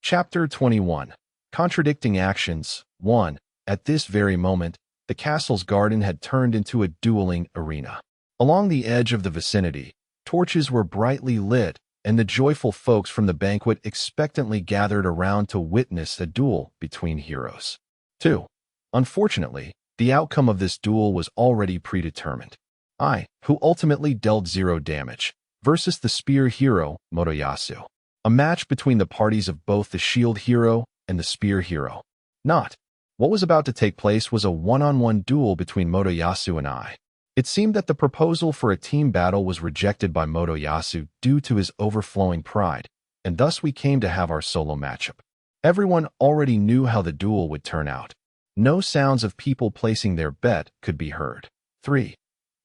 Chapter 21. Contradicting Actions 1. At this very moment, the castle's garden had turned into a dueling arena. Along the edge of the vicinity, torches were brightly lit, and the joyful folks from the banquet expectantly gathered around to witness a duel between heroes. 2. Unfortunately, the outcome of this duel was already predetermined. I, who ultimately dealt 0 damage, versus the spear hero, Motoyasu. A match between the parties of both the shield hero and the spear hero. What was about to take place was a one-on-one duel between Motoyasu and I. It seemed that the proposal for a team battle was rejected by Motoyasu due to his overflowing pride, and thus we came to have our solo matchup. Everyone already knew how the duel would turn out. No sounds of people placing their bet could be heard. 3.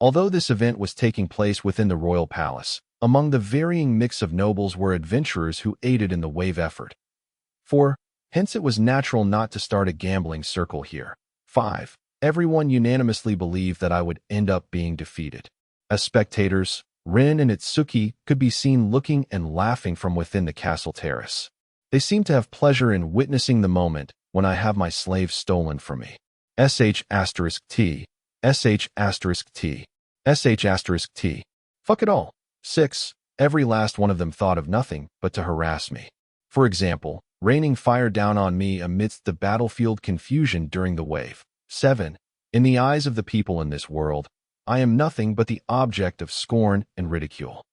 Although this event was taking place within the royal palace, among the varying mix of nobles were adventurers who aided in the wave effort. 4. Hence it was natural not to start a gambling circle here. 5. Everyone unanimously believed that I would end up being defeated. As spectators, Rin and Itsuki could be seen looking and laughing from within the castle terrace. They seemed to have pleasure in witnessing the moment when I have my slave stolen from me. *T. *T. Fuck it all. 6. Every last one of them thought of nothing but to harass me. For example, raining fire down on me amidst the battlefield confusion during the wave. 7. In the eyes of the people in this world, I am nothing but the object of scorn and ridicule.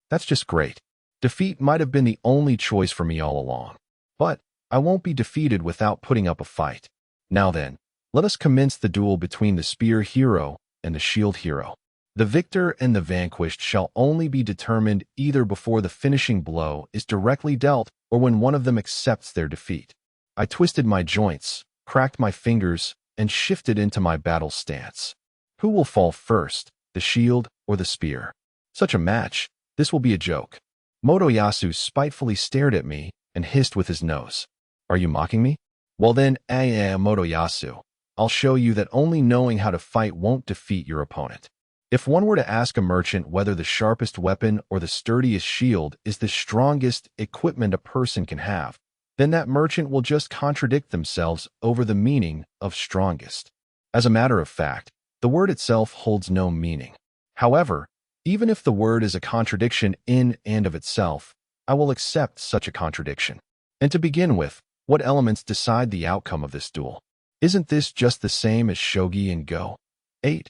That's just great. Defeat might have been the only choice for me all along. But I won't be defeated without putting up a fight. Now then, let us commence the duel between the spear hero and the shield hero. The victor and the vanquished shall only be determined either before the finishing blow is directly dealt or when one of them accepts their defeat. I twisted my joints, cracked my fingers, and shifted into my battle stance. Who will fall first, the shield or the spear? Such a match, this will be a joke. Motoyasu spitefully stared at me and hissed with his nose. Are you mocking me? Well then, Motoyasu, I'll show you that only knowing how to fight won't defeat your opponent. If one were to ask a merchant whether the sharpest weapon or the sturdiest shield is the strongest equipment a person can have, then that merchant will just contradict themselves over the meaning of strongest. As a matter of fact, the word itself holds no meaning. However, even if the word is a contradiction in and of itself, I will accept such a contradiction. And to begin with, what elements decide the outcome of this duel? Isn't this just the same as shogi and go? 8.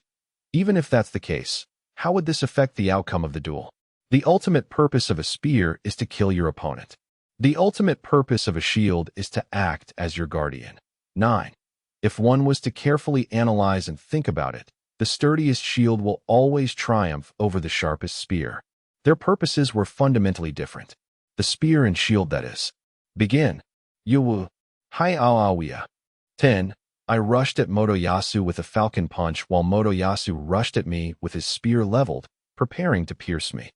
Even if that's the case, how would this affect the outcome of the duel? The ultimate purpose of a spear is to kill your opponent. The ultimate purpose of a shield is to act as your guardian. 9. If one was to carefully analyze and think about it, the sturdiest shield will always triumph over the sharpest spear. Their purposes were fundamentally different. The spear and shield, that is. Begin. Yuwu. Hai Aowiya. 10. I rushed at Motoyasu with a falcon punch while Motoyasu rushed at me with his spear leveled, preparing to pierce me.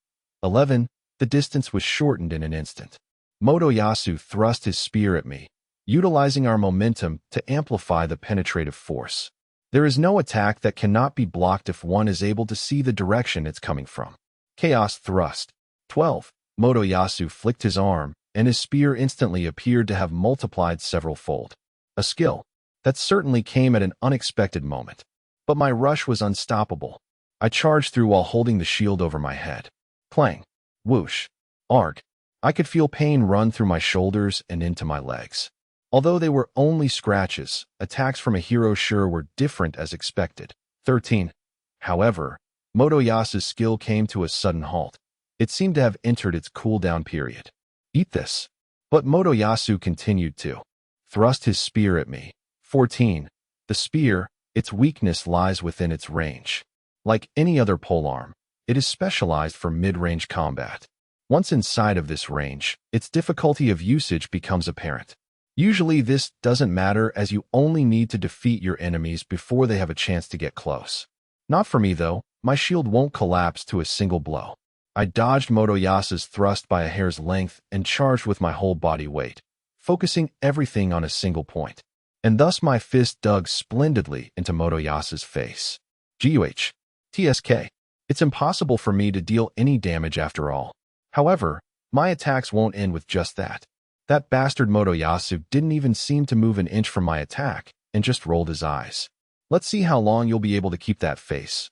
11. The distance was shortened in an instant. Motoyasu thrust his spear at me, utilizing our momentum to amplify the penetrative force. There is no attack that cannot be blocked if one is able to see the direction it's coming from. Chaos thrust. 12. Motoyasu flicked his arm, and his spear instantly appeared to have multiplied several-fold. A skill that certainly came at an unexpected moment. But my rush was unstoppable. I charged through while holding the shield over my head. Clang. Whoosh. Arg. I could feel pain run through my shoulders and into my legs. Although they were only scratches, attacks from a hero sure were different as expected. 13. However, Motoyasu's skill came to a sudden halt. It seemed to have entered its cooldown period. Eat this. But Motoyasu continued to thrust his spear at me. 14. The spear, its weakness lies within its range. Like any other polearm, it is specialized for mid-range combat. Once inside of this range, its difficulty of usage becomes apparent. Usually this doesn't matter as you only need to defeat your enemies before they have a chance to get close. Not for me though, my shield won't collapse to a single blow. I dodged Motoyasu's thrust by a hair's length and charged with my whole body weight, focusing everything on a single point. And thus my fist dug splendidly into Motoyasu's face. GUH. TSK. It's impossible for me to deal any damage after all. However, my attacks won't end with just that. That bastard Motoyasu didn't even seem to move an inch from my attack and just rolled his eyes. Let's see how long you'll be able to keep that face.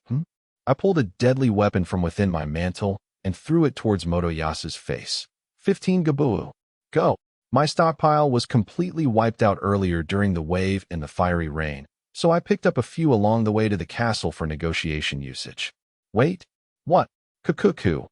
I pulled a deadly weapon from within my mantle and threw it towards Motoyasu's face. 15 Gabu. Go. My stockpile was completely wiped out earlier during the wave and the fiery rain, so I picked up a few along the way to the castle for negotiation usage. Wait. What? Kukuku.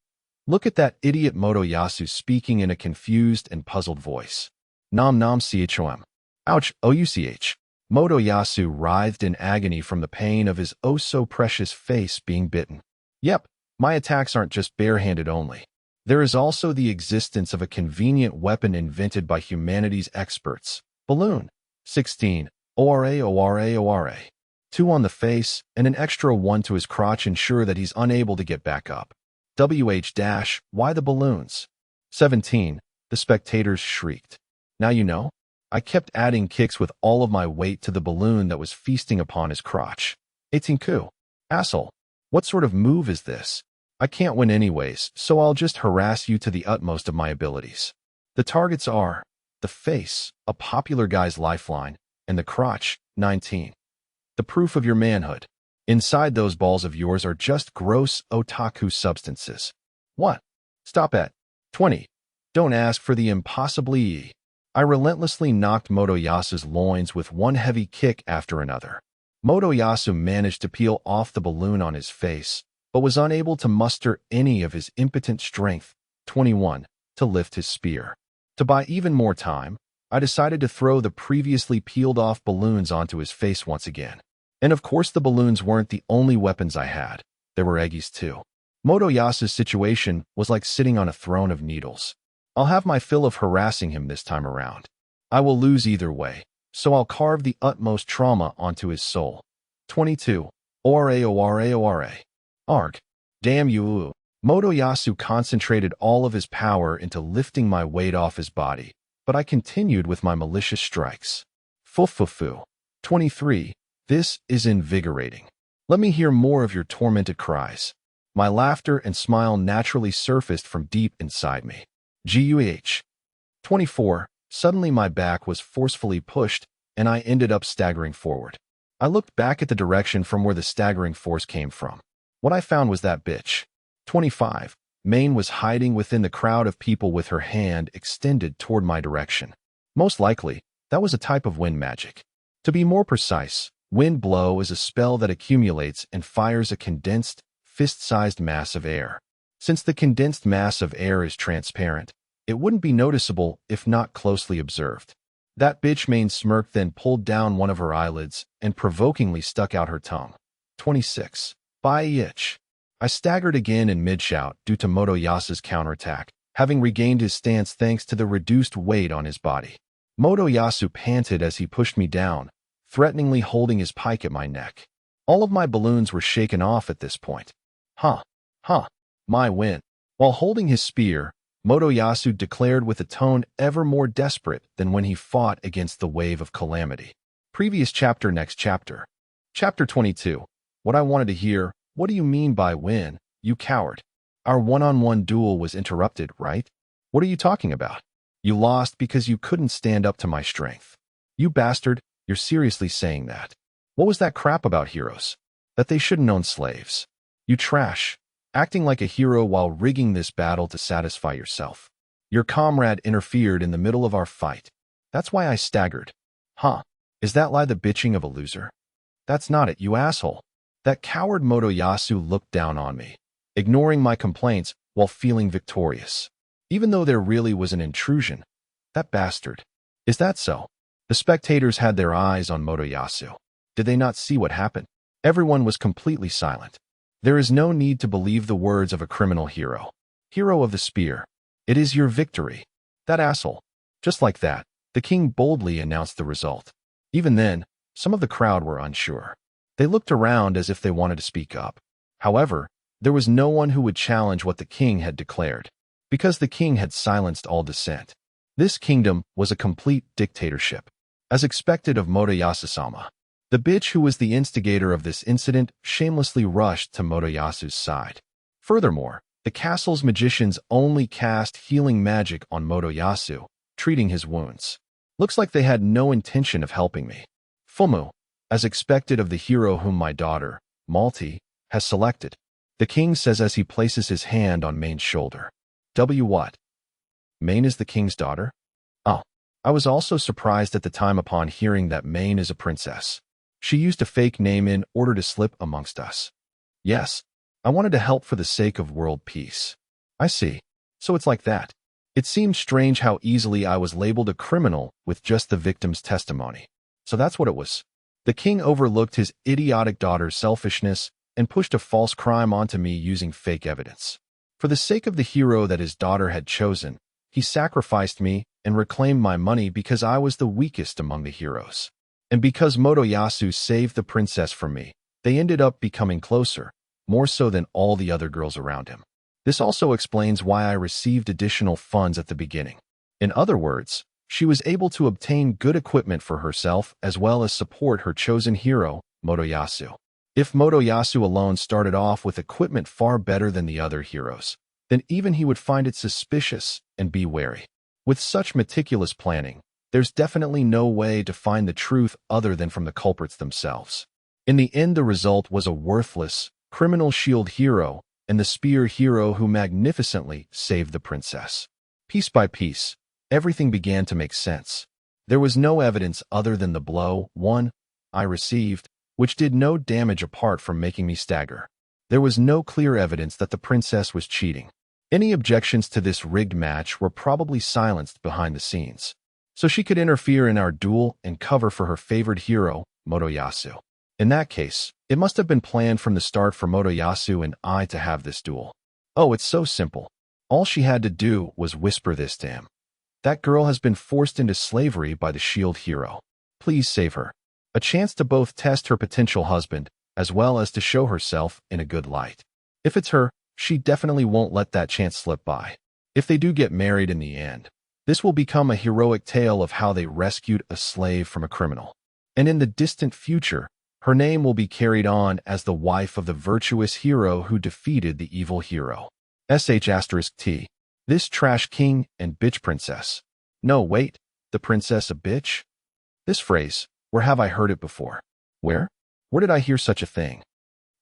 Look at that idiot Motoyasu speaking in a confused and puzzled voice. Nom nom chom. Ouch, ouch. Motoyasu writhed in agony from the pain of his oh-so-precious face being bitten. Yep, my attacks aren't just barehanded only. There is also the existence of a convenient weapon invented by humanity's experts. Balloon. 16. Ora. 2 on the face, and an extra 1 to his crotch ensure that he's unable to get back up. Why the balloons? 17. The spectators shrieked. Now you know. I kept adding kicks with all of my weight to the balloon that was feasting upon his crotch. 18 Ku. Asshole. What sort of move is this? I can't win anyways, so I'll just harass you to the utmost of my abilities. The targets are the face, a popular guy's lifeline, and the crotch, 19. The proof of your manhood. Inside those balls of yours are just gross otaku substances. What? Stop at 20. Don't ask for the impossibly. I relentlessly knocked Motoyasu's loins with one heavy kick after another. Motoyasu managed to peel off the balloon on his face, but was unable to muster any of his impotent strength, 21, to lift his spear. To buy even more time, I decided to throw the previously peeled-off balloons onto his face once again. And of course the balloons weren't the only weapons I had. There were eggies too. Motoyasu's situation was like sitting on a throne of needles. I'll have my fill of harassing him this time around. I will lose either way, so I'll carve the utmost trauma onto his soul. 22. Ora. Arg. Damn you. Motoyasu concentrated all of his power into lifting my weight off his body, but I continued with my malicious strikes. Fufufu. 23. This is invigorating. Let me hear more of your tormented cries. My laughter and smile naturally surfaced from deep inside me. Guh. 24. Suddenly my back was forcefully pushed, and I ended up staggering forward. I looked back at the direction from where the staggering force came from. What I found was that bitch. 25. Maine was hiding within the crowd of people with her hand extended toward my direction. Most likely, that was a type of wind magic. To be more precise, wind blow is a spell that accumulates and fires a condensed, fist-sized mass of air. Since the condensed mass of air is transparent, it wouldn't be noticeable if not closely observed. That bitch Maine smirked, then pulled down one of her eyelids and provokingly stuck out her tongue. 26. By itch. I staggered again in mid-shout due to Motoyasu's counterattack, having regained his stance thanks to the reduced weight on his body. Motoyasu panted as he pushed me down, threateningly holding his pike at my neck. All of my balloons were shaken off at this point. My win. While holding his spear, Motoyasu declared with a tone ever more desperate than when he fought against the wave of calamity. Previous chapter, next chapter. Chapter 22. What I wanted to hear, what do you mean by win, you coward? Our one-on-one duel was interrupted, right? What are you talking about? You lost because you couldn't stand up to my strength. You bastard, you're seriously saying that? What was that crap about heroes? That they shouldn't own slaves? You trash. Acting like a hero while rigging this battle to satisfy yourself. Your comrade interfered in the middle of our fight. That's why I staggered. Is that lie the bitching of a loser? That's not it, you asshole. That coward Motoyasu looked down on me, ignoring my complaints while feeling victorious. Even though there really was an intrusion. That bastard. Is that so? The spectators had their eyes on Motoyasu. Did they not see what happened? Everyone was completely silent. There is no need to believe the words of a criminal hero. Hero of the spear. It is your victory. That asshole. Just like that, the king boldly announced the result. Even then, some of the crowd were unsure. They looked around as if they wanted to speak up. However, there was no one who would challenge what the king had declared, because the king had silenced all dissent. This kingdom was a complete dictatorship, as expected of Motoyasu-sama. The bitch who was the instigator of this incident shamelessly rushed to Motoyasu's side. Furthermore, the castle's magicians only cast healing magic on Motoyasu, treating his wounds. Looks like they had no intention of helping me. Fumu, as expected of the hero whom my daughter, Malti, has selected, the king says as he places his hand on Main's shoulder. What? Main is the king's daughter? Oh. I was also surprised at the time upon hearing that Main is a princess. She used a fake name in order to slip amongst us. Yes, I wanted to help for the sake of world peace. I see. So it's like that. It seemed strange how easily I was labeled a criminal with just the victim's testimony. So that's what it was. The king overlooked his idiotic daughter's selfishness and pushed a false crime onto me using fake evidence. For the sake of the hero that his daughter had chosen, he sacrificed me and reclaimed my money because I was the weakest among the heroes. And because Motoyasu saved the princess from me, they ended up becoming closer, more so than all the other girls around him. This also explains why I received additional funds at the beginning. In other words, she was able to obtain good equipment for herself as well as support her chosen hero, Motoyasu. If Motoyasu alone started off with equipment far better than the other heroes, then even he would find it suspicious and be wary. With such meticulous planning, there's definitely no way to find the truth other than from the culprits themselves. In the end, the result was a worthless, criminal shield hero and the spear hero who magnificently saved the princess. Piece by piece, everything began to make sense. There was no evidence other than the blow, I received, which did no damage apart from making me stagger. There was no clear evidence that the princess was cheating. Any objections to this rigged match were probably silenced behind the scenes, so she could interfere in our duel and cover for her favored hero, Motoyasu. In that case, it must have been planned from the start for Motoyasu and I to have this duel. Oh, it's so simple. All she had to do was whisper this to him. That girl has been forced into slavery by the shield hero. Please save her. A chance to both test her potential husband, as well as to show herself in a good light. If it's her, she definitely won't let that chance slip by. If they do get married in the end, this will become a heroic tale of how they rescued a slave from a criminal. And in the distant future, her name will be carried on as the wife of the virtuous hero who defeated the evil hero. *T. This trash king and bitch princess. No, wait, the princess a bitch? This phrase, where have I heard it before? Where? Where did I hear such a thing?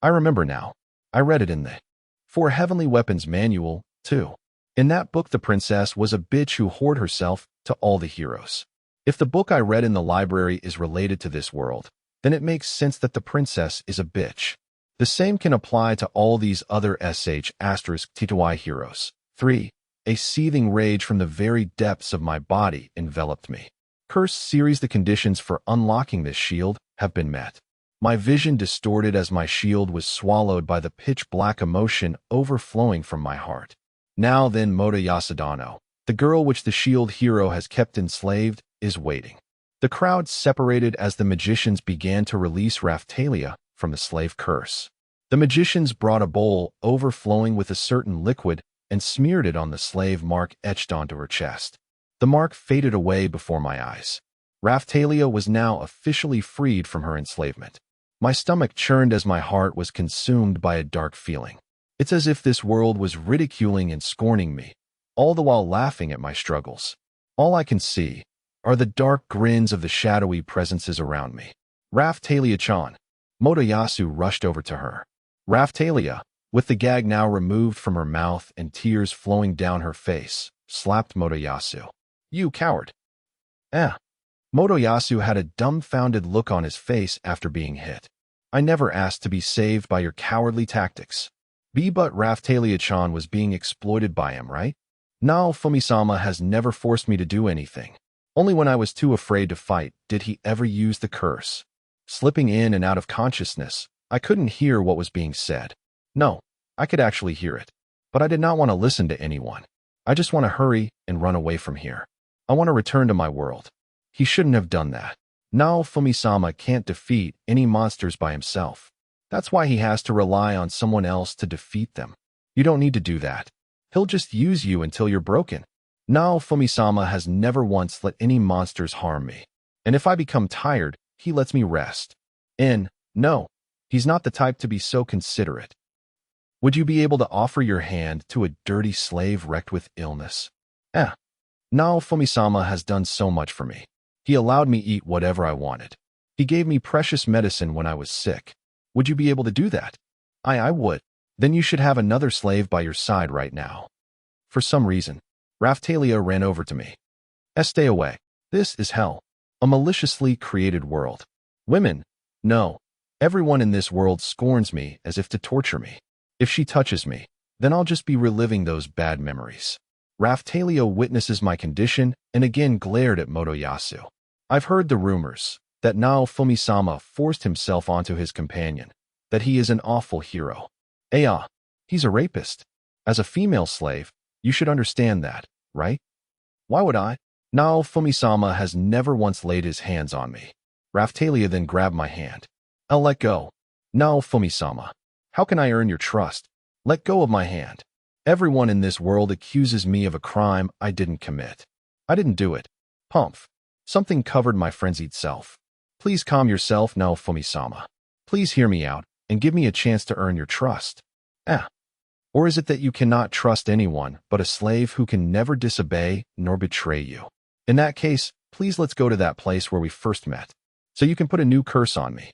I remember now. I read it in the For Heavenly Weapons manual, too. In that book, the princess was a bitch who whored herself to all the heroes. If the book I read in the library is related to this world, then it makes sense that the princess is a bitch. The same can apply to all these other *TTY heroes. 3. A seething rage from the very depths of my body enveloped me. Cursed series, the conditions for unlocking this shield have been met. My vision distorted as my shield was swallowed by the pitch-black emotion overflowing from my heart. Now then, Motoyasu, the girl which the shield hero has kept enslaved, is waiting. The crowd separated as the magicians began to release Raphtalia from the slave curse. The magicians brought a bowl overflowing with a certain liquid and smeared it on the slave mark etched onto her chest. The mark faded away before my eyes. Raphtalia was now officially freed from her enslavement. My stomach churned as my heart was consumed by a dark feeling. It's as if this world was ridiculing and scorning me, all the while laughing at my struggles. All I can see are the dark grins of the shadowy presences around me. Raphtalia-chan. Motoyasu rushed over to her. Raphtalia, with the gag now removed from her mouth and tears flowing down her face, slapped Motoyasu. You coward. Motoyasu had a dumbfounded look on his face after being hit. I never asked to be saved by your cowardly tactics. But Raphtalia-chan was being exploited by him, right? Now Fumisama has never forced me to do anything. Only when I was too afraid to fight did he ever use the curse. Slipping in and out of consciousness, I couldn't hear what was being said. No, I could actually hear it. But I did not want to listen to anyone. I just want to hurry and run away from here. I want to return to my world. He shouldn't have done that. Now Fumisama can't defeat any monsters by himself. That's why he has to rely on someone else to defeat them. You don't need to do that. He'll just use you until you're broken. Now Fumisama has never once let any monsters harm me. And if I become tired, he lets me rest. No, he's not the type to be so considerate. Would you be able to offer your hand to a dirty slave wrecked with illness? Naofumi-sama has done so much for me. He allowed me eat whatever I wanted. He gave me precious medicine when I was sick. Would you be able to do that? I would. Then you should have another slave by your side right now. For some reason, Raphtalia ran over to me. Stay away. This is hell. A maliciously created world. Women? No. Everyone in this world scorns me as if to torture me. If she touches me, then I'll just be reliving those bad memories. Raphtalia witnesses my condition and again glared at Motoyasu. I've heard the rumors that Naofumi-sama forced himself onto his companion, that he is an awful hero. He's a rapist. As a female slave, you should understand that, right? Why would I? Naofumi-sama has never once laid his hands on me. Raphtalia then grabbed my hand. I'll let go. Naofumi-sama, how can I earn your trust? Let go of my hand. Everyone in this world accuses me of a crime I didn't commit. I didn't do it. Pumph. Something covered my frenzied self. Please calm yourself, Naofumi-sama. Please hear me out and give me a chance to earn your trust. Or is it that you cannot trust anyone but a slave who can never disobey nor betray you? In that case, please let's go to that place where we first met, so you can put a new curse on me.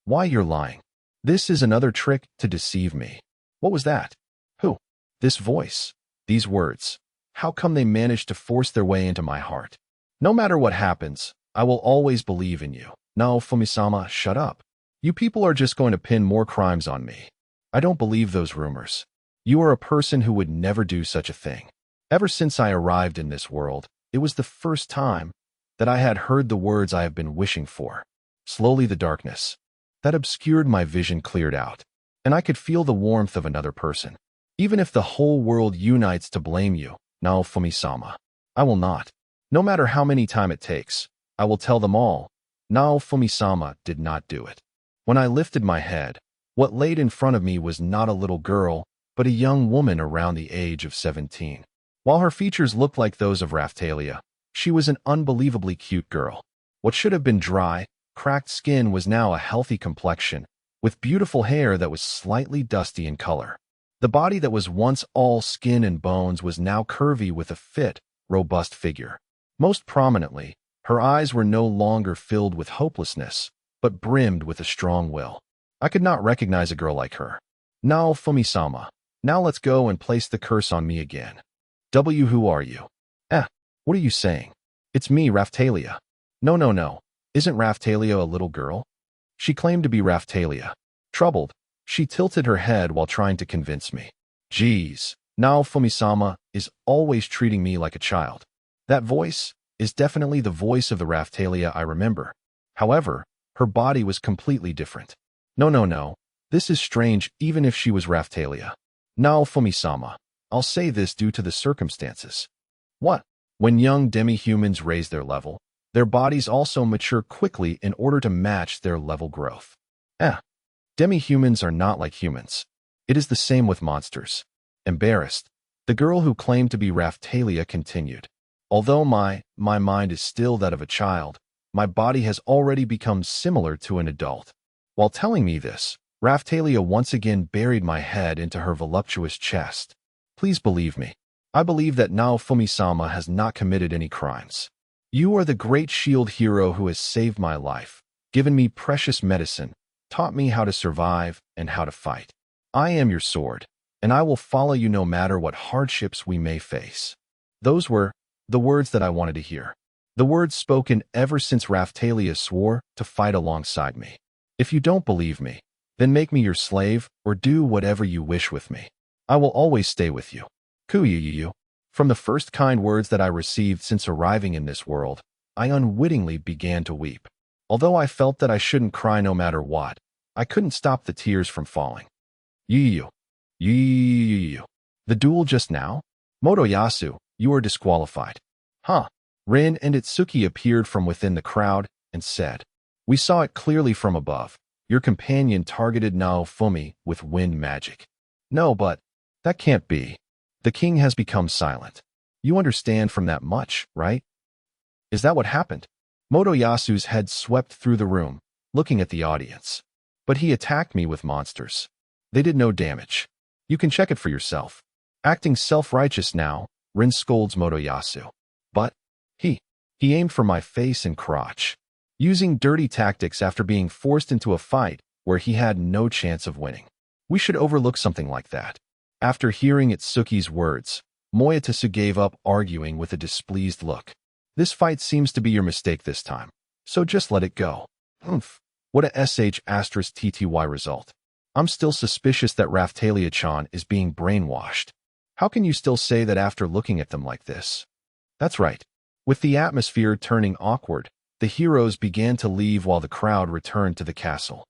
Why, you're lying. This is another trick to deceive me. What was that? Who? This voice. These words. How come they managed to force their way into my heart? No matter what happens, I will always believe in you. Naofumi-sama, shut up. You people are just going to pin more crimes on me. I don't believe those rumors. You are a person who would never do such a thing. Ever since I arrived in this world, it was the first time that I had heard the words I have been wishing for. Slowly the darkness that obscured my vision cleared out, and I could feel the warmth of another person. Even if the whole world unites to blame you, Naofumi-sama, I will not. No matter how many time it takes, I will tell them all. Naofumi-sama did not do it. When I lifted my head, what laid in front of me was not a little girl, but a young woman around the age of 17. While her features looked like those of Raphtalia, she was an unbelievably cute girl. What should have been dry, cracked skin was now a healthy complexion, with beautiful hair that was slightly dusty in color. The body that was once all skin and bones was now curvy with a fit, robust figure. Most prominently, her eyes were no longer filled with hopelessness, but brimmed with a strong will. I could not recognize a girl like her. Naofumi-sama, now let's go and place the curse on me again. Who are you? What are you saying? It's me, Raphtalia. No. Isn't Raphtalia a little girl? She claimed to be Raphtalia. Troubled, she tilted her head while trying to convince me. Geez, Naofumi-sama is always treating me like a child. That voice is definitely the voice of the Raphtalia I remember. However, her body was completely different. No. This is strange even if she was Raphtalia. Naofumi-sama, I'll say this due to the circumstances. What? When young demi-humans raise their level, their bodies also mature quickly in order to match their level growth. Demi-humans are not like humans. It is the same with monsters. Embarrassed, the girl who claimed to be Raphtalia continued. Although my mind is still that of a child, my body has already become similar to an adult. While telling me this, Raphtalia once again buried my head into her voluptuous chest. Please believe me. I believe that Naofumi-sama has not committed any crimes. You are the great shield hero who has saved my life, given me precious medicine, taught me how to survive and how to fight. I am your sword, and I will follow you no matter what hardships we may face. Those were the words that I wanted to hear. The words spoken ever since Raphtalia swore to fight alongside me. If you don't believe me, then make me your slave or do whatever you wish with me. I will always stay with you. Kuyu. From the first kind words that I received since arriving in this world, I unwittingly began to weep. Although I felt that I shouldn't cry no matter what, I couldn't stop the tears from falling. Yu. The duel just now? Motoyasu, you are disqualified. Rin and Itsuki appeared from within the crowd and said, We saw it clearly from above. Your companion targeted Naofumi with wind magic. No, but that can't be. The king has become silent. You understand from that much, right? Is that what happened? Motoyasu's head swept through the room, looking at the audience. But he attacked me with monsters. They did no damage. You can check it for yourself. Acting self-righteous now, Rin scolds Motoyasu. But he, he aimed for my face and crotch, using dirty tactics after being forced into a fight where he had no chance of winning. We should overlook something like that. After hearing Itsuki's words, Moyatasu gave up arguing with a displeased look. This fight seems to be your mistake this time, so just let it go. Humph. What a sh*tty result. I'm still suspicious that Raphtalia-chan is being brainwashed. How can you still say that after looking at them like this? That's right. With the atmosphere turning awkward, the heroes began to leave while the crowd returned to the castle.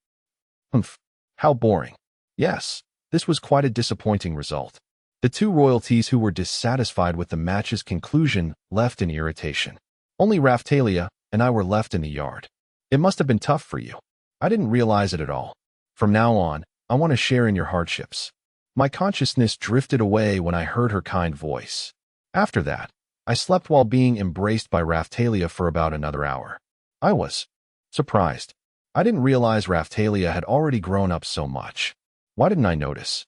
Humph. How boring. Yes, this was quite a disappointing result. The two royalties who were dissatisfied with the match's conclusion left in irritation. Only Raphtalia and I were left in the yard. It must have been tough for you. I didn't realize it at all. From now on, I want to share in your hardships. My consciousness drifted away when I heard her kind voice. After that, I slept while being embraced by Raphtalia for about another hour. I was surprised. I didn't realize Raphtalia had already grown up so much. Why didn't I notice?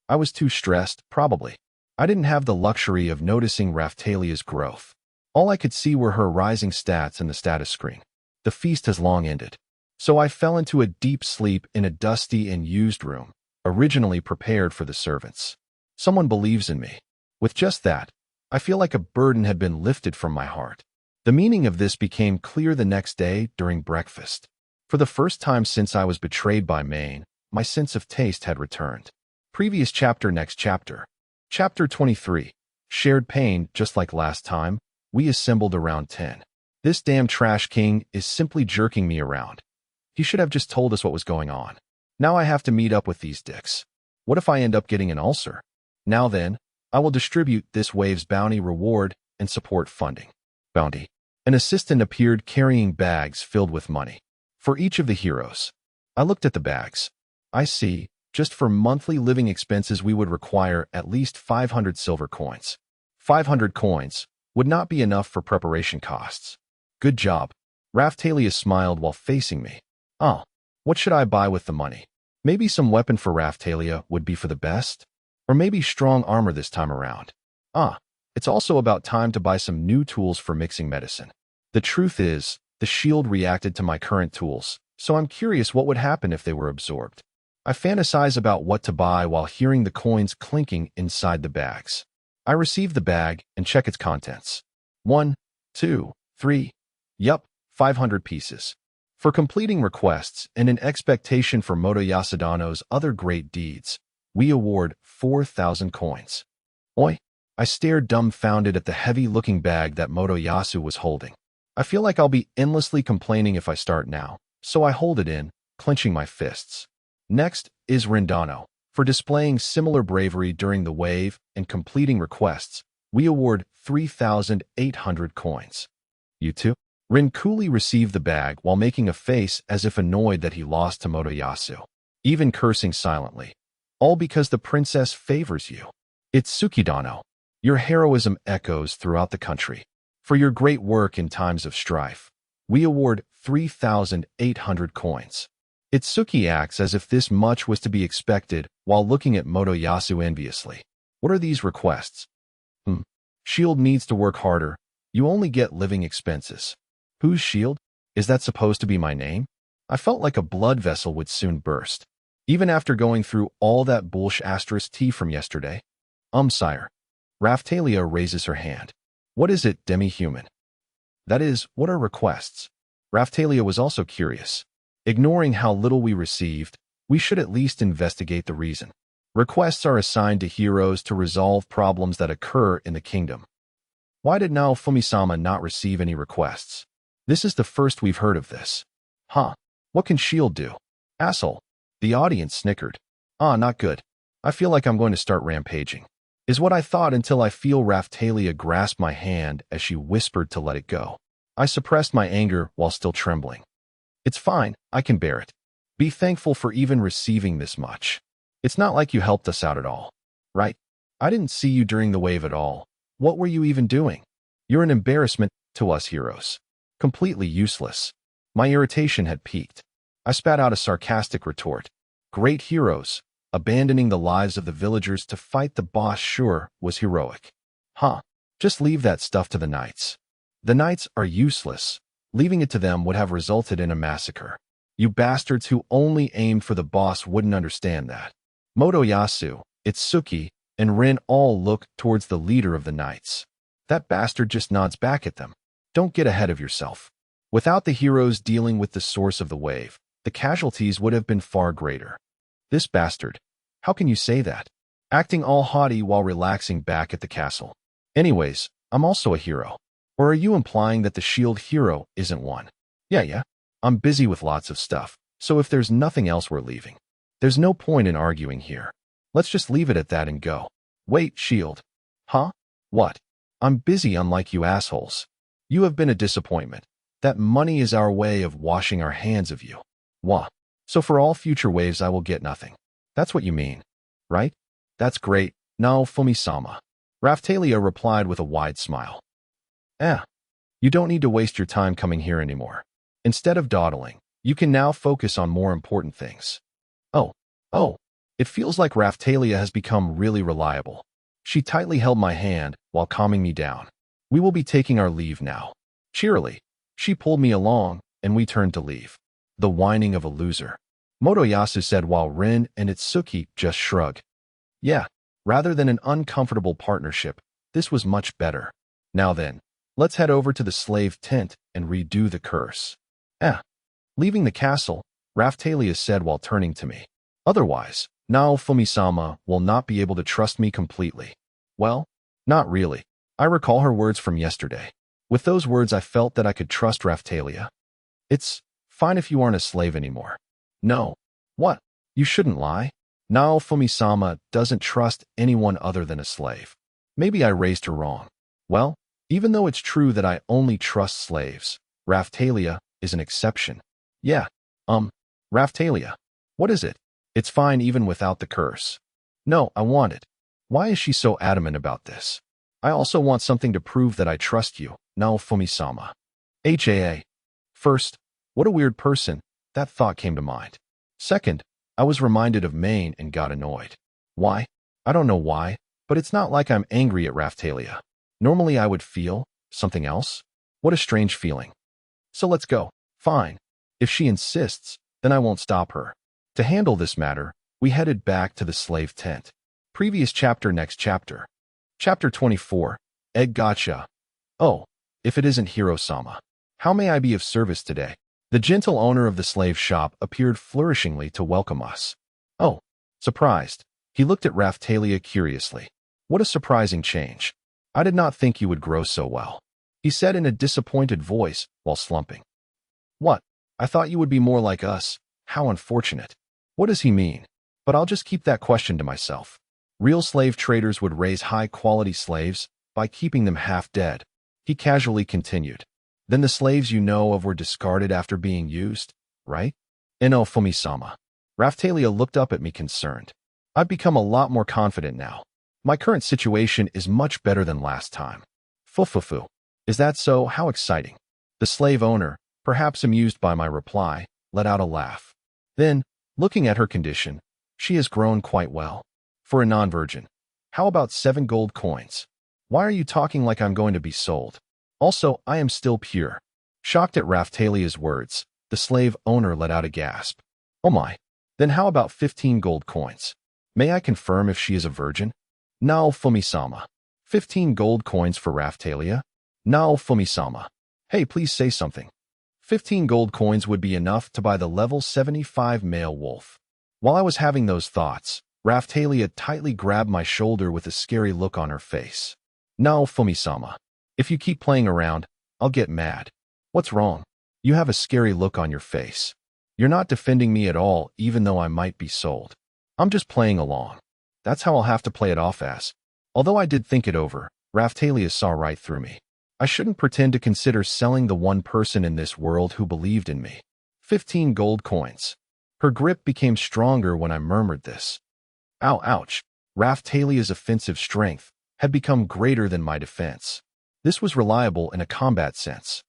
I was too stressed, probably. I didn't have the luxury of noticing Raphtalia's growth. All I could see were her rising stats in the status screen. The feast has long ended. So I fell into a deep sleep in a dusty and used room, originally prepared for the servants. Someone believes in me. With just that, I feel like a burden had been lifted from my heart. The meaning of this became clear the next day during breakfast. For the first time since I was betrayed by Maine, my sense of taste had returned. Previous chapter, next chapter. Chapter 23. Shared pain. Just like last time, we assembled around 10. This damn trash king is simply jerking me around. He should have just told us what was going on. Now I have to meet up with these dicks. What if I end up getting an ulcer? Now then, I will distribute this wave's bounty reward and support funding. Bounty. An assistant appeared carrying bags filled with money. For each of the heroes. I looked at the bags. I see, just for monthly living expenses we would require at least 500 silver coins. 500 coins would not be enough for preparation costs. Good job. Raphtalia smiled while facing me. Oh, what should I buy with the money? Maybe some weapon for Raphtalia would be for the best? Or maybe strong armor this time around. It's also about time to buy some new tools for mixing medicine. The truth is, the shield reacted to my current tools, so I'm curious what would happen if they were absorbed. I fantasize about what to buy while hearing the coins clinking inside the bags. I receive the bag and check its contents. 1, 2, 3. Yup, 500 pieces. For completing requests and in expectation for Moto Yasadano's other great deeds, we award 4,000 coins. Oi! I stared dumbfounded at the heavy-looking bag that Moto Yasu was holding. I feel like I'll be endlessly complaining if I start now, so I hold it in, clenching my fists. Next is Rindano. For displaying similar bravery during the wave and completing requests, we award 3,800 coins. You too? Rin coolly received the bag while making a face as if annoyed that he lost to Motoyasu, even cursing silently. All because the princess favors you. It's Tsukidano. Your heroism echoes throughout the country. For your great work in times of strife, we award 3,800 coins. Itsuki acts as if this much was to be expected while looking at Motoyasu enviously. What are these requests? Shield needs to work harder. You only get living expenses. Whose shield? Is that supposed to be my name? I felt like a blood vessel would soon burst. Even after going through all that *T from yesterday. Sire. Raphtalia raises her hand. What is it, demi-human? That is, what are requests? Raphtalia was also curious. Ignoring how little we received, we should at least investigate the reason. Requests are assigned to heroes to resolve problems that occur in the kingdom. Why did Naofumi-sama not receive any requests? This is the first we've heard of this. What can Shield do? Asshole. The audience snickered. Not good. I feel like I'm going to start rampaging. Is what I thought until I feel Raphtalia grasp my hand as she whispered to let it go. I suppressed my anger while still trembling. It's fine, I can bear it. Be thankful for even receiving this much. It's not like you helped us out at all. Right? I didn't see you during the wave at all. What were you even doing? You're an embarrassment to us heroes. Completely useless. My irritation had peaked. I spat out a sarcastic retort. Great heroes. Abandoning the lives of the villagers to fight the boss sure was heroic. Just leave that stuff to the knights. The knights are useless. Leaving it to them would have resulted in a massacre. You bastards who only aimed for the boss wouldn't understand that. Motoyasu, Itsuki, and Rin all look towards the leader of the knights. That bastard just nods back at them. Don't get ahead of yourself. Without the heroes dealing with the source of the wave, the casualties would have been far greater. This bastard. How can you say that? Acting all haughty while relaxing back at the castle. Anyways, I'm also a hero. Or are you implying that the shield hero isn't one? Yeah. I'm busy with lots of stuff, so if there's nothing else we're leaving. There's no point in arguing here. Let's just leave it at that and go. Wait, shield. Huh? What? I'm busy unlike you assholes. You have been a disappointment. That money is our way of washing our hands of you. Wah. So for all future waves I will get nothing. That's what you mean, right? That's great. No, Fumi-sama. Raphtalia replied with a wide smile. You don't need to waste your time coming here anymore. Instead of dawdling, you can now focus on more important things. Oh. It feels like Raphtalia has become really reliable. She tightly held my hand while calming me down. We will be taking our leave now. Cheerily, she pulled me along, and we turned to leave. The whining of a loser. Motoyasu said while Rin and Itsuki just shrugged. Yeah, rather than an uncomfortable partnership, this was much better. Now then, let's head over to the slave tent and redo the curse. Leaving the castle, Raphtalia said while turning to me. Otherwise, now Fumi-sama will not be able to trust me completely. Well, not really. I recall her words from yesterday. With those words I felt that I could trust Raphtalia. It's fine if you aren't a slave anymore. No. What? You shouldn't lie. Now Fumi-sama doesn't trust anyone other than a slave. Maybe I raised her wrong. Well, even though it's true that I only trust slaves, Raphtalia is an exception. Yeah, Raphtalia. What is it? It's fine even without the curse. No, I want it. Why is she so adamant about this? I also want something to prove that I trust you, now Fumi-sama. HAA. First, what a weird person, that thought came to mind. Second, I was reminded of Maine and got annoyed. Why? I don't know why, but it's not like I'm angry at Raphtalia. Normally I would feel something else. What a strange feeling. So let's go. Fine. If she insists, then I won't stop her. To handle this matter, we headed back to the slave tent. Previous chapter, next chapter. Chapter 24, Egg Gotcha. Oh, if it isn't Hiro-sama. How may I be of service today? The gentle owner of the slave shop appeared flourishingly to welcome us. Oh, surprised. He looked at Raphtalia curiously. What a surprising change. I did not think you would grow so well, he said in a disappointed voice while slumping. What? I thought you would be more like us. How unfortunate. What does he mean? But I'll just keep that question to myself. Real slave traders would raise high-quality slaves by keeping them half dead. He casually continued. Then the slaves you know of were discarded after being used, right? No, Fumi-sama. Raphtalia looked up at me concerned. I've become a lot more confident now. My current situation is much better than last time. Fufufu. Is that so? How exciting. The slave owner, perhaps amused by my reply, let out a laugh. Then, looking at her condition, she has grown quite well. For a non-virgin. How about 7 gold coins? Why are you talking like I'm going to be sold? Also, I am still pure. Shocked at Raphtalia's words, the slave owner let out a gasp. Oh my. Then how about 15 gold coins? May I confirm if she is a virgin? No, Fumi-sama. 15 gold coins for Raphtalia? No, Fumi-sama. Hey, please say something. 15 gold coins would be enough to buy the level 75 male wolf. While I was having those thoughts, Raphtalia tightly grabbed my shoulder with a scary look on her face. No, Fumi-sama. If you keep playing around, I'll get mad. What's wrong? You have a scary look on your face. You're not defending me at all, even though I might be sold. I'm just playing along. That's how I'll have to play it off as. Although I did think it over, Raphtalia saw right through me. I shouldn't pretend to consider selling the one person in this world who believed in me. 15 gold coins. Her grip became stronger when I murmured this. Ow, ouch. Raphtalia's offensive strength had become greater than my defense. This was reliable in a combat sense.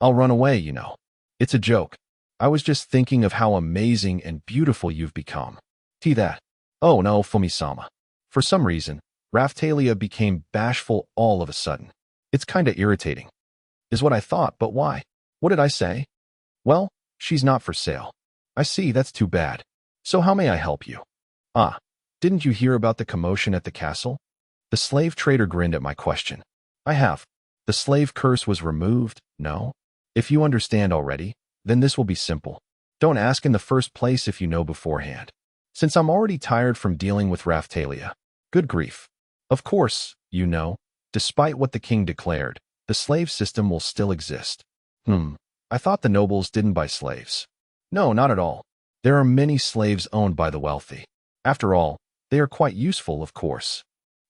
I'll run away, you know. It's a joke. I was just thinking of how amazing and beautiful you've become. That. Oh no, Fumi-sama. For some reason, Raphtalia became bashful all of a sudden. It's kinda irritating, is what I thought, but why? What did I say? Well, she's not for sale. I see, that's too bad. So how may I help you? Ah, didn't you hear about the commotion at the castle? The slave trader grinned at my question. I have. The slave curse was removed, no? If you understand already, then this will be simple. Don't ask in the first place if you know beforehand. Since I'm already tired from dealing with Raphtalia. Good grief. Of course, you know, despite what the king declared, the slave system will still exist. I thought the nobles didn't buy slaves. No, not at all. There are many slaves owned by the wealthy. After all, they are quite useful, of course.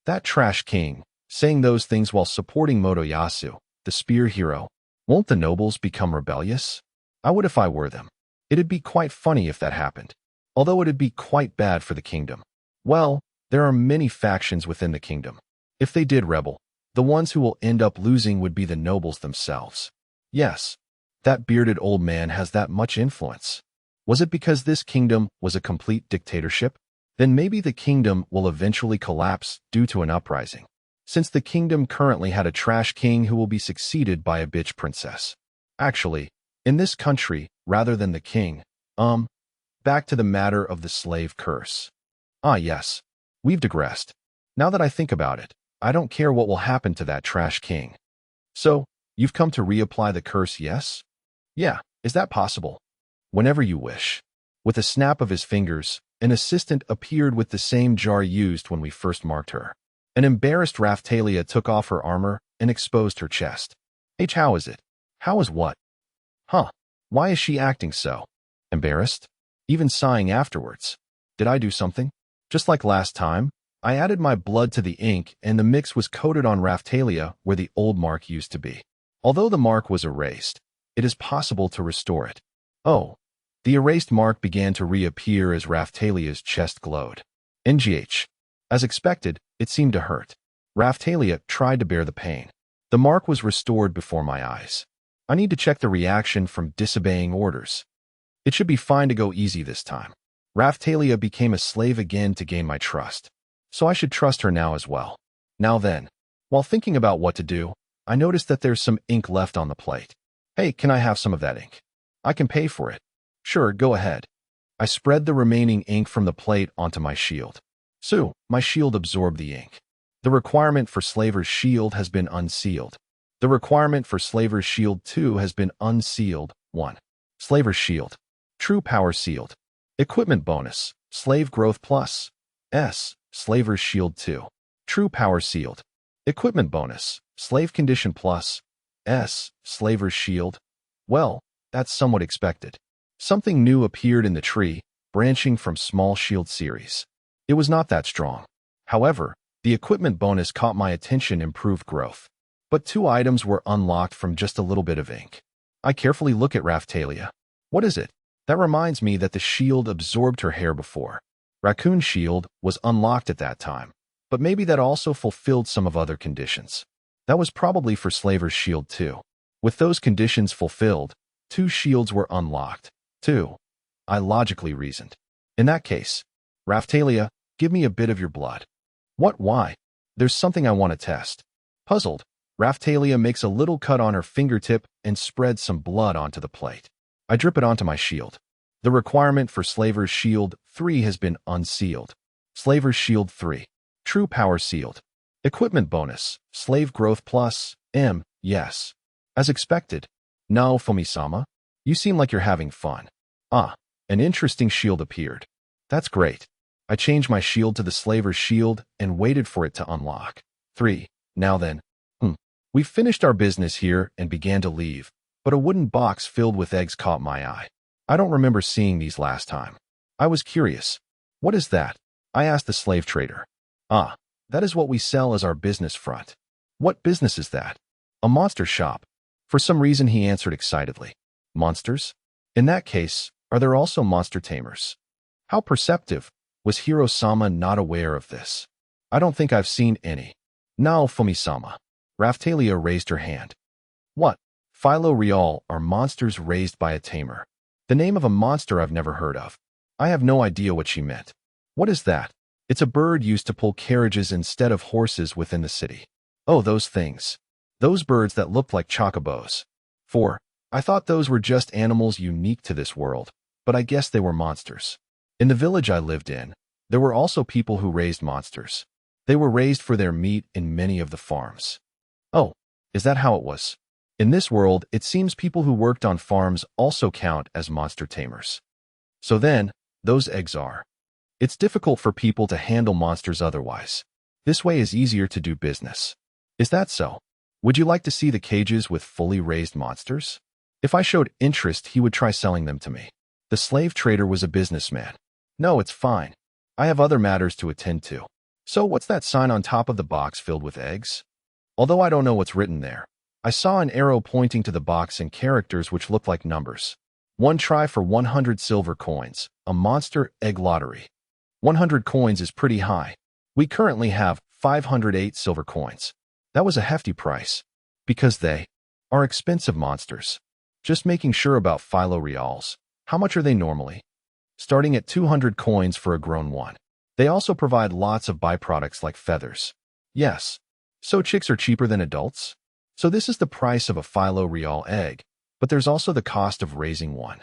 That trash king, saying those things while supporting Motoyasu, the spear hero. Won't the nobles become rebellious? I would if I were them. It'd be quite funny if that happened. Although it'd be quite bad for the kingdom. Well, there are many factions within the kingdom. If they did rebel, the ones who will end up losing would be the nobles themselves. Yes, that bearded old man has that much influence. Was it because this kingdom was a complete dictatorship? Then maybe the kingdom will eventually collapse due to an uprising, since the kingdom currently had a trash king who will be succeeded by a bitch princess. Actually, in this country, rather than the king, back to the matter of the slave curse. Ah yes, we've digressed. Now that I think about it, I don't care what will happen to that trash king. So, you've come to reapply the curse, yes? Yeah, is that possible? Whenever you wish. With a snap of his fingers, an assistant appeared with the same jar used when we first marked her. An embarrassed Raphtalia took off her armor and exposed her chest. How is it? How is what? Huh, why is she acting so? Embarrassed? Even sighing afterwards. Did I do something? Just like last time, I added my blood to the ink and the mix was coated on Raphtalia where the old mark used to be. Although the mark was erased, it is possible to restore it. Oh, the erased mark began to reappear as Raphtalia's chest glowed. NGH. As expected, it seemed to hurt. Raphtalia tried to bear the pain. The mark was restored before my eyes. I need to check the reaction from disobeying orders. It should be fine to go easy this time. Raphtalia became a slave again to gain my trust. So I should trust her now as well. Now then, while thinking about what to do, I noticed that there's some ink left on the plate. Hey, can I have some of that ink? I can pay for it. Sure, go ahead. I spread the remaining ink from the plate onto my shield. So, my shield absorbed the ink. The requirement for Slaver's shield has been unsealed. The requirement for Slaver's shield 2 has been unsealed. 1. Slaver's shield. True power sealed. Equipment bonus. Slave growth plus. S. Slaver's shield 2. True power sealed. Equipment bonus. Slave condition plus. S. Slaver's shield. Well, that's somewhat expected. Something new appeared in the tree, branching from small shield series. It was not that strong. However, the equipment bonus caught my attention, improved growth. But 2 items were unlocked from just a little bit of ink. I carefully look at Raphtalia. What is it? That reminds me that the shield absorbed her hair before. Raccoon shield was unlocked at that time, but maybe that also fulfilled some of other conditions. That was probably for Slaver's shield too. With those conditions fulfilled, 2 shields were unlocked. 2. I logically reasoned. In that case, Raphtalia, give me a bit of your blood. What? Why? There's something I want to test. Puzzled, Raphtalia makes a little cut on her fingertip and spreads some blood onto the plate. I drip it onto my shield. The requirement for Slaver's shield 3 has been unsealed. Slaver's shield 3. True power sealed. Equipment bonus. Slave growth plus. M. Yes. As expected. Now, Fumi-sama, you seem like you're having fun. Ah, an interesting shield appeared. That's great. I changed my shield to the Slaver's shield and waited for it to unlock. 3. Now then. We finished our business here and began to leave, but a wooden box filled with eggs caught my eye. I don't remember seeing these last time. I was curious. What is that? I asked the slave trader. Ah, that is what we sell as our business front. What business is that? A monster shop. For some reason he answered excitedly. Monsters? In that case, are there also monster tamers? How perceptive. Was Hiro-sama not aware of this? I don't think I've seen any. Now, Fumi-sama. Raphtalia raised her hand. What? Philo Real are monsters raised by a tamer. The name of a monster I've never heard of. I have no idea what she meant. What is that? It's a bird used to pull carriages instead of horses within the city. Oh, those things. Those birds that looked like chocobos. 4. I thought those were just animals unique to this world, but I guess they were monsters. In the village I lived in, there were also people who raised monsters. They were raised for their meat in many of the farms. Oh, is that how it was? In this world, it seems people who worked on farms also count as monster tamers. So then, those eggs are. It's difficult for people to handle monsters otherwise. This way is easier to do business. Is that so? Would you like to see the cages with fully raised monsters? If I showed interest, he would try selling them to me. The slave trader was a businessman. No, it's fine. I have other matters to attend to. So what's that sign on top of the box filled with eggs? Although I don't know what's written there, I saw an arrow pointing to the box in characters which look like numbers. 1 try for 100 silver coins, a monster egg lottery. 100 coins is pretty high. We currently have 508 silver coins. That was a hefty price. Because they are expensive monsters. Just making sure about Philo Reals. How much are they normally? Starting at 200 coins for a grown one. They also provide lots of byproducts like feathers. Yes. So chicks are cheaper than adults? So this is the price of a Philo Real egg, but there's also the cost of raising one.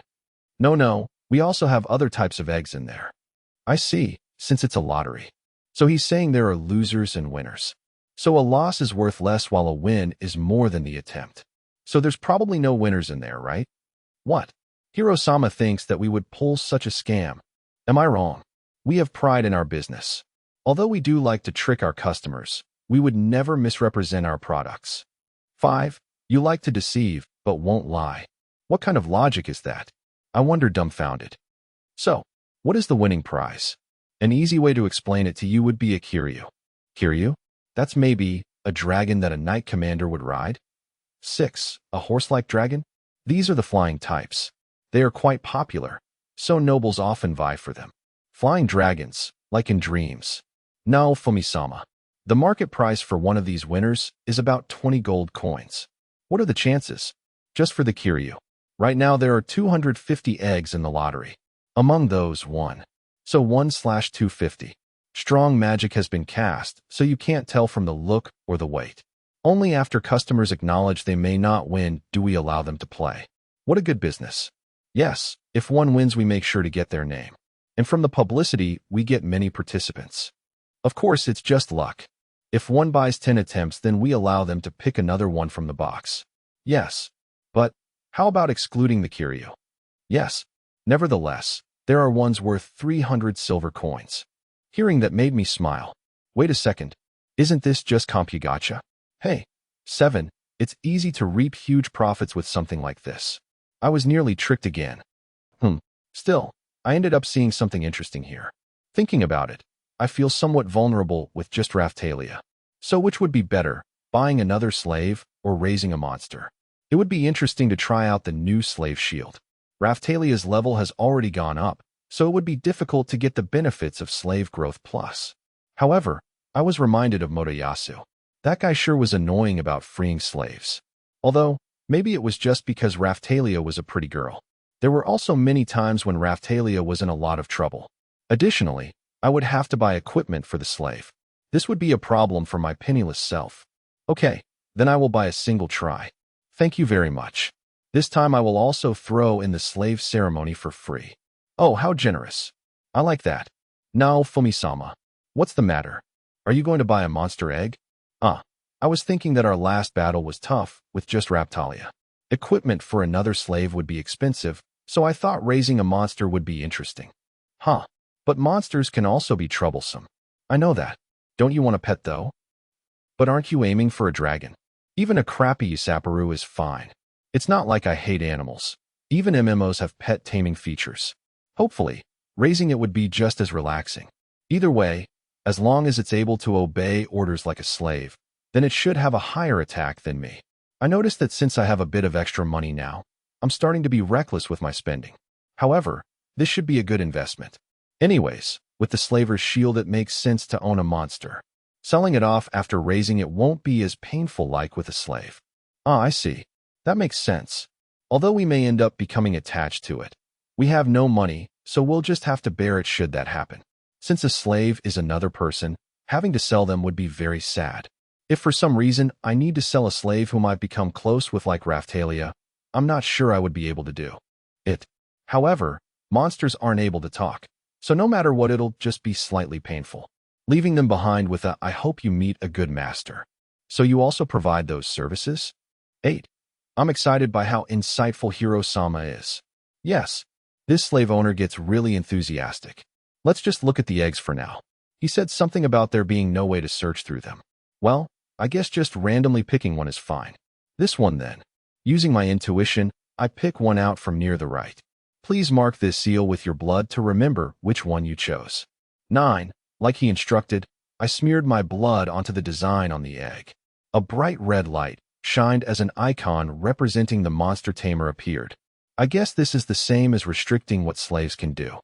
No, we also have other types of eggs in there. I see, since it's a lottery. So he's saying there are losers and winners. So a loss is worth less while a win is more than the attempt. So there's probably no winners in there, right? What? Hiro-sama thinks that we would pull such a scam. Am I wrong? We have pride in our business. Although we do like to trick our customers, we would never misrepresent our products. 5. You like to deceive, but won't lie. What kind of logic is that? I wonder, dumbfounded. So, what is the winning prize? An easy way to explain it to you would be a Kiryu. Kiryu? That's maybe a dragon that a knight commander would ride? 6. A horse-like dragon? These are the flying types. They are quite popular, so nobles often vie for them. Flying dragons, like in dreams. Now, Fumisama. The market price for one of these winners is about 20 gold coins. What are the chances? Just for the Kiryu. Right now there are 250 eggs in the lottery. Among those, 1. So 1/250. Strong magic has been cast, so you can't tell from the look or the weight. Only after customers acknowledge they may not win do we allow them to play. What a good business. Yes, if one wins we make sure to get their name. And from the publicity, we get many participants. Of course, it's just luck. If one buys 10 attempts, then we allow them to pick another one from the box. Yes. But, how about excluding the Kiryu? Yes. Nevertheless, there are ones worth 300 silver coins. Hearing that made me smile. Wait a second. Isn't this just Compugacha? Hey. 7. It's easy to reap huge profits with something like this. I was nearly tricked again. Still, I ended up seeing something interesting here. Thinking about it, I feel somewhat vulnerable with just Raphtalia. So which would be better, buying another slave or raising a monster? It would be interesting to try out the new slave shield. Raphtalia's level has already gone up, so it would be difficult to get the benefits of slave growth plus. However, I was reminded of Motoyasu. That guy sure was annoying about freeing slaves. Although, maybe it was just because Raphtalia was a pretty girl. There were also many times when Raphtalia was in a lot of trouble. Additionally, I would have to buy equipment for the slave. This would be a problem for my penniless self. Okay, then I will buy a single try. Thank you very much. This time I will also throw in the slave ceremony for free. Oh, how generous. I like that. Now, Fumisama. What's the matter? Are you going to buy a monster egg? I was thinking that our last battle was tough with just Raphtalia. Equipment for another slave would be expensive, so I thought raising a monster would be interesting. But monsters can also be troublesome. I know that. Don't you want a pet though? But aren't you aiming for a dragon? Even a crappy Saparu is fine. It's not like I hate animals. Even MMOs have pet taming features. Hopefully, raising it would be just as relaxing. Either way, as long as it's able to obey orders like a slave, then it should have a higher attack than me. I noticed that since I have a bit of extra money now, I'm starting to be reckless with my spending. However, this should be a good investment. Anyways, with the slaver's shield it makes sense to own a monster. Selling it off after raising it won't be as painful like with a slave. I see. That makes sense. Although we may end up becoming attached to it. We have no money, so we'll just have to bear it should that happen. Since a slave is another person, having to sell them would be very sad. If for some reason I need to sell a slave whom I've become close with like Raftalia, I'm not sure I would be able to do it. However, monsters aren't able to talk, so no matter what it'll just be slightly painful. Leaving them behind with a "I hope you meet a good master." So you also provide those services? 8. I'm excited by how insightful Hiro-sama is. Yes, this slave owner gets really enthusiastic. Let's just look at the eggs for now. He said something about there being no way to search through them. Well, I guess just randomly picking one is fine. This one then. Using my intuition, I pick one out from near the right. Please mark this seal with your blood to remember which one you chose. 9. Like he instructed, I smeared my blood onto the design on the egg. A bright red light shined as an icon representing the monster tamer appeared. I guess this is the same as restricting what slaves can do.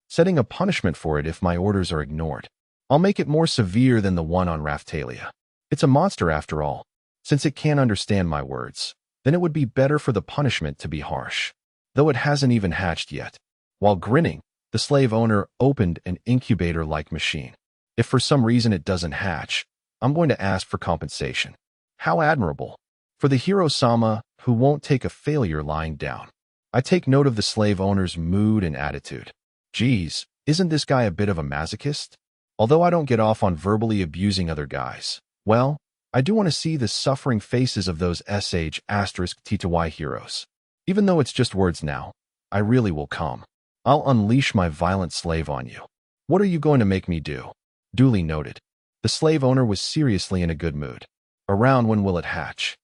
Setting a punishment for it if my orders are ignored. I'll make it more severe than the one on Raftalia. It's a monster after all. Since it can't understand my words, then it would be better for the punishment to be harsh. Though it hasn't even hatched yet. While grinning, the slave owner opened an incubator-like machine. If for some reason it doesn't hatch, I'm going to ask for compensation. How admirable. For the Hiro-sama who won't take a failure lying down. I take note of the slave owner's mood and attitude. Geez, isn't this guy a bit of a masochist? Although I don't get off on verbally abusing other guys, well, I do want to see the suffering faces of those sh**TTY heroes. Even though it's just words now, I really will come. I'll unleash my violent slave on you. What are you going to make me do? Duly noted. The slave owner was seriously in a good mood. Around when will it hatch?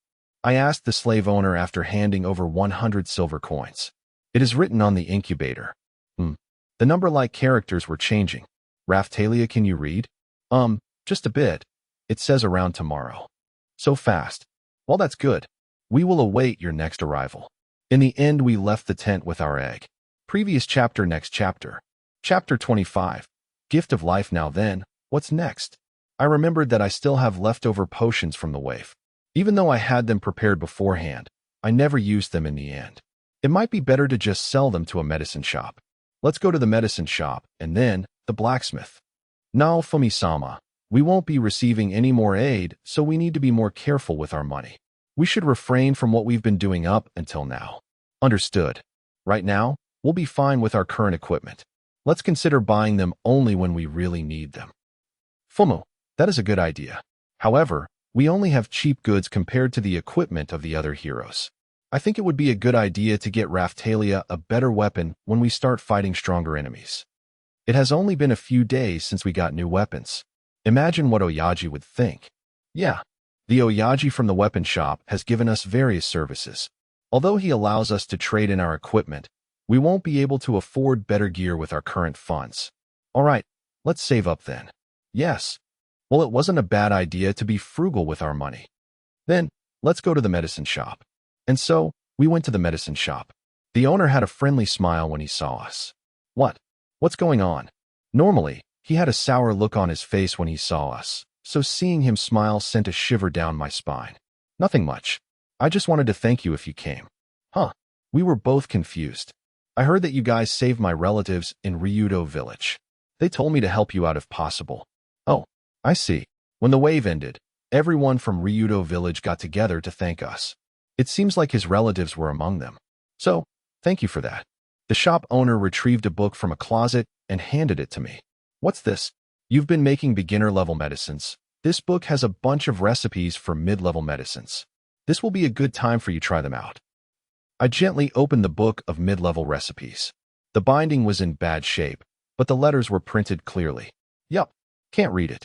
I asked the slave owner after handing over 100 silver coins. It is written on the incubator. The number-like characters were changing. Raftalia, can you read? Just a bit. It says around tomorrow. So fast. Well, that's good. We will await your next arrival. In the end, we left the tent with our egg. Previous chapter, next chapter. Chapter 25. Gift of life. Now then, what's next? I remembered that I still have leftover potions from the wave. Even though I had them prepared beforehand, I never used them in the end. It might be better to just sell them to a medicine shop. Let's go to the medicine shop, and then the blacksmith. Now, Fumi-sama, we won't be receiving any more aid, so we need to be more careful with our money. We should refrain from what we've been doing up until now. Understood. Right now, we'll be fine with our current equipment. Let's consider buying them only when we really need them. Fumu, that is a good idea. However, we only have cheap goods compared to the equipment of the other heroes. I think it would be a good idea to get Raftalia a better weapon when we start fighting stronger enemies. It has only been a few days since we got new weapons. Imagine what Oyaji would think. Yeah, the Oyaji from the weapon shop has given us various services. Although he allows us to trade in our equipment, we won't be able to afford better gear with our current funds. Alright, let's save up then. Yes. Well, it wasn't a bad idea to be frugal with our money. Then, let's go to the medicine shop. And so, we went to the medicine shop. The owner had a friendly smile when he saw us. What's going on? Normally, he had a sour look on his face when he saw us, so seeing him smile sent a shiver down my spine. Nothing much. I just wanted to thank you if you came. Huh. We were both confused. I heard that you guys saved my relatives in Ryudo village. They told me to help you out if possible. Oh, I see. When the wave ended, everyone from Ryudo village got together to thank us. It seems like his relatives were among them. So, thank you for that. The shop owner retrieved a book from a closet and handed it to me. What's this? You've been making beginner-level medicines. This book has a bunch of recipes for mid-level medicines. This will be a good time for you to try them out. I gently opened the book of mid-level recipes. The binding was in bad shape, but the letters were printed clearly. Yup, can't read it.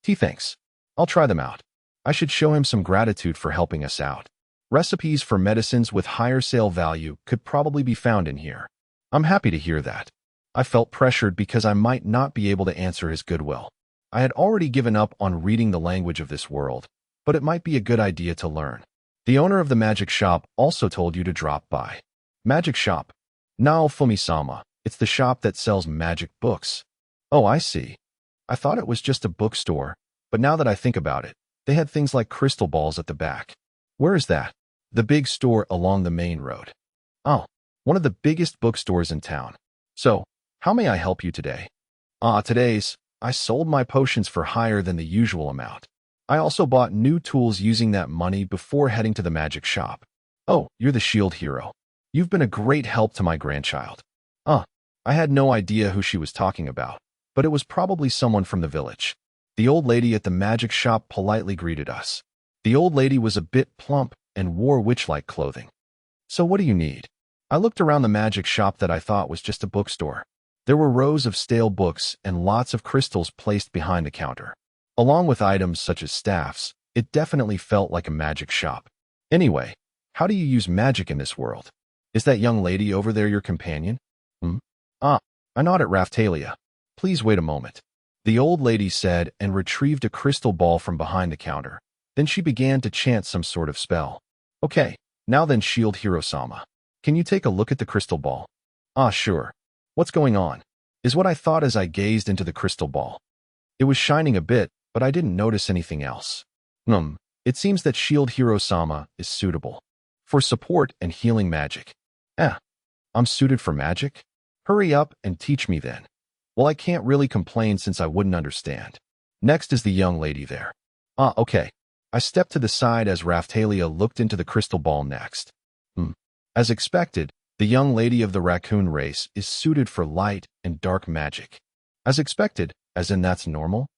Thanks. I'll try them out. I should show him some gratitude for helping us out. Recipes for medicines with higher sale value could probably be found in here. I'm happy to hear that. I felt pressured because I might not be able to answer his goodwill. I had already given up on reading the language of this world, but it might be a good idea to learn. The owner of the magic shop also told you to drop by. Magic shop. Nao Fumi-sama. It's the shop that sells magic books. Oh, I see. I thought it was just a bookstore, but now that I think about it, they had things like crystal balls at the back. Where is that? The big store along the main road. Oh, one of the biggest bookstores in town. So, how may I help you today? I sold my potions for higher than the usual amount. I also bought new tools using that money before heading to the magic shop. Oh, you're the shield hero. You've been a great help to my grandchild. I had no idea who she was talking about, but it was probably someone from the village. The old lady at the magic shop politely greeted us. The old lady was a bit plump and wore witch-like clothing. So what do you need? I looked around the magic shop that I thought was just a bookstore. There were rows of stale books and lots of crystals placed behind the counter. Along with items such as staffs, it definitely felt like a magic shop. Anyway, how do you use magic in this world? Is that young lady over there your companion? I nod at Raphtalia. Please wait a moment. The old lady said and retrieved a crystal ball from behind the counter. Then she began to chant some sort of spell. Okay, now then, Shield Hiro-sama. Can you take a look at the crystal ball? Sure. What's going on? Is what I thought as I gazed into the crystal ball. It was shining a bit, but I didn't notice anything else. It seems that Shield Hiro-sama is suitable for support and healing magic. I'm suited for magic? Hurry up and teach me then. Well, I can't really complain since I wouldn't understand. Next is the young lady there. Okay. I stepped to the side as Raphtalia looked into the crystal ball next. As expected, the young lady of the raccoon race is suited for light and dark magic. As expected, as in that's normal?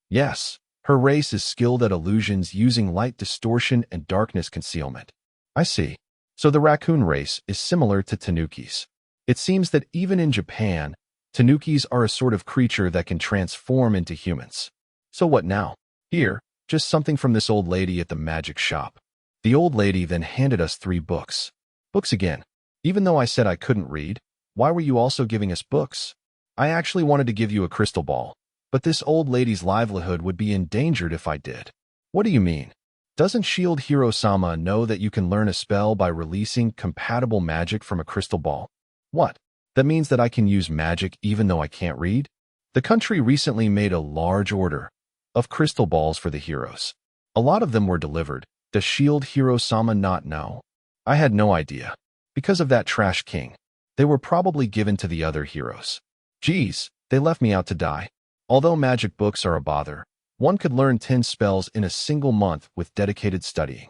Yes, her race is skilled at illusions using light distortion and darkness concealment. I see. So the raccoon race is similar to tanukis. It seems that even in Japan, tanukis are a sort of creature that can transform into humans. So what now? Here, just something from this old lady at the magic shop. The old lady then handed us 3 books. Books again. Even though I said I couldn't read, why were you also giving us books? I actually wanted to give you a crystal ball, but this old lady's livelihood would be endangered if I did. What do you mean? Doesn't Shield Hiro-sama know that you can learn a spell by releasing compatible magic from a crystal ball? What? That means that I can use magic even though I can't read? The country recently made a large order of crystal balls for the heroes. A lot of them were delivered. Does Shield Hiro-sama not know? I had no idea. Because of that trash king. They were probably given to the other heroes. Geez, they left me out to die. Although magic books are a bother, one could learn 10 spells in a single month with dedicated studying.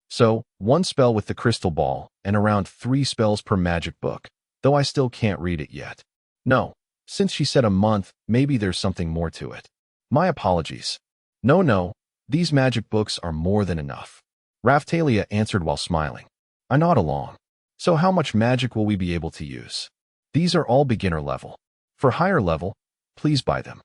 So, 1 spell with the crystal ball, and around 3 spells per magic book, though I still can't read it yet. No, since she said a month, maybe there's something more to it. My apologies. No, these magic books are more than enough. Raphtalia answered while smiling. I nod along. So how much magic will we be able to use? These are all beginner level. For higher level, please buy them.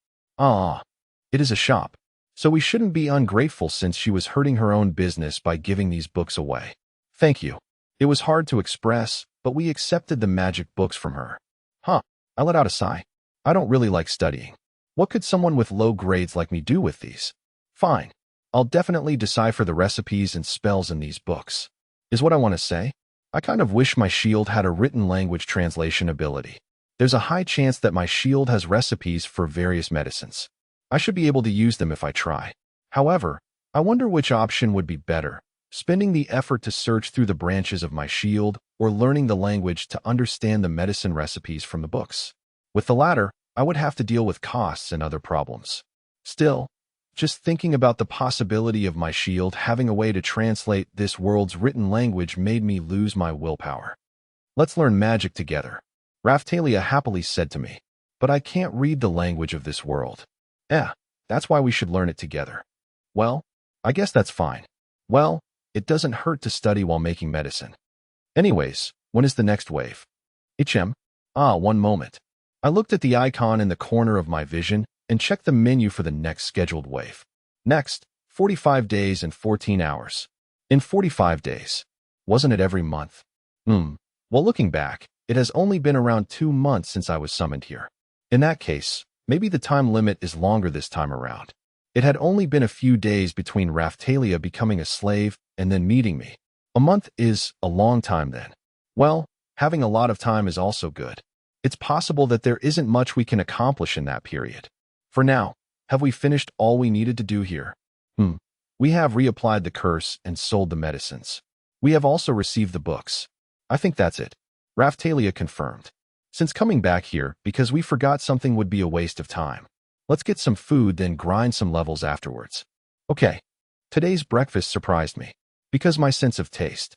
It is a shop. So we shouldn't be ungrateful since she was hurting her own business by giving these books away. Thank you. It was hard to express, but we accepted the magic books from her. I let out a sigh. I don't really like studying. What could someone with low grades like me do with these? Fine. I'll definitely decipher the recipes and spells in these books. Is what I want to say? I kind of wish my shield had a written language translation ability. There's a high chance that my shield has recipes for various medicines. I should be able to use them if I try. However, I wonder which option would be better, spending the effort to search through the branches of my shield or learning the language to understand the medicine recipes from the books. With the latter, I would have to deal with costs and other problems. Still, just thinking about the possibility of my shield having a way to translate this world's written language made me lose my willpower. Let's learn magic together, Raphtalia happily said to me. But I can't read the language of this world. That's why we should learn it together. Well, I guess that's fine. Well, it doesn't hurt to study while making medicine. Anyways, when is the next wave? One moment. I looked at the icon in the corner of my vision and checked the menu for the next scheduled wave. Next, 45 days and 14 hours. In 45 days. Wasn't it every month? Well, looking back, it has only been around 2 months since I was summoned here. In that case, maybe the time limit is longer this time around. It had only been a few days between Raphtalia becoming a slave and then meeting me. A month is a long time then. Well, having a lot of time is also good. It's possible that there isn't much we can accomplish in that period. For now, have we finished all we needed to do here? We have reapplied the curse and sold the medicines. We have also received the books. I think that's it. Raphtalia confirmed. Since coming back here because we forgot something would be a waste of time. Let's get some food, then grind some levels afterwards. Okay. Today's breakfast surprised me, because my sense of taste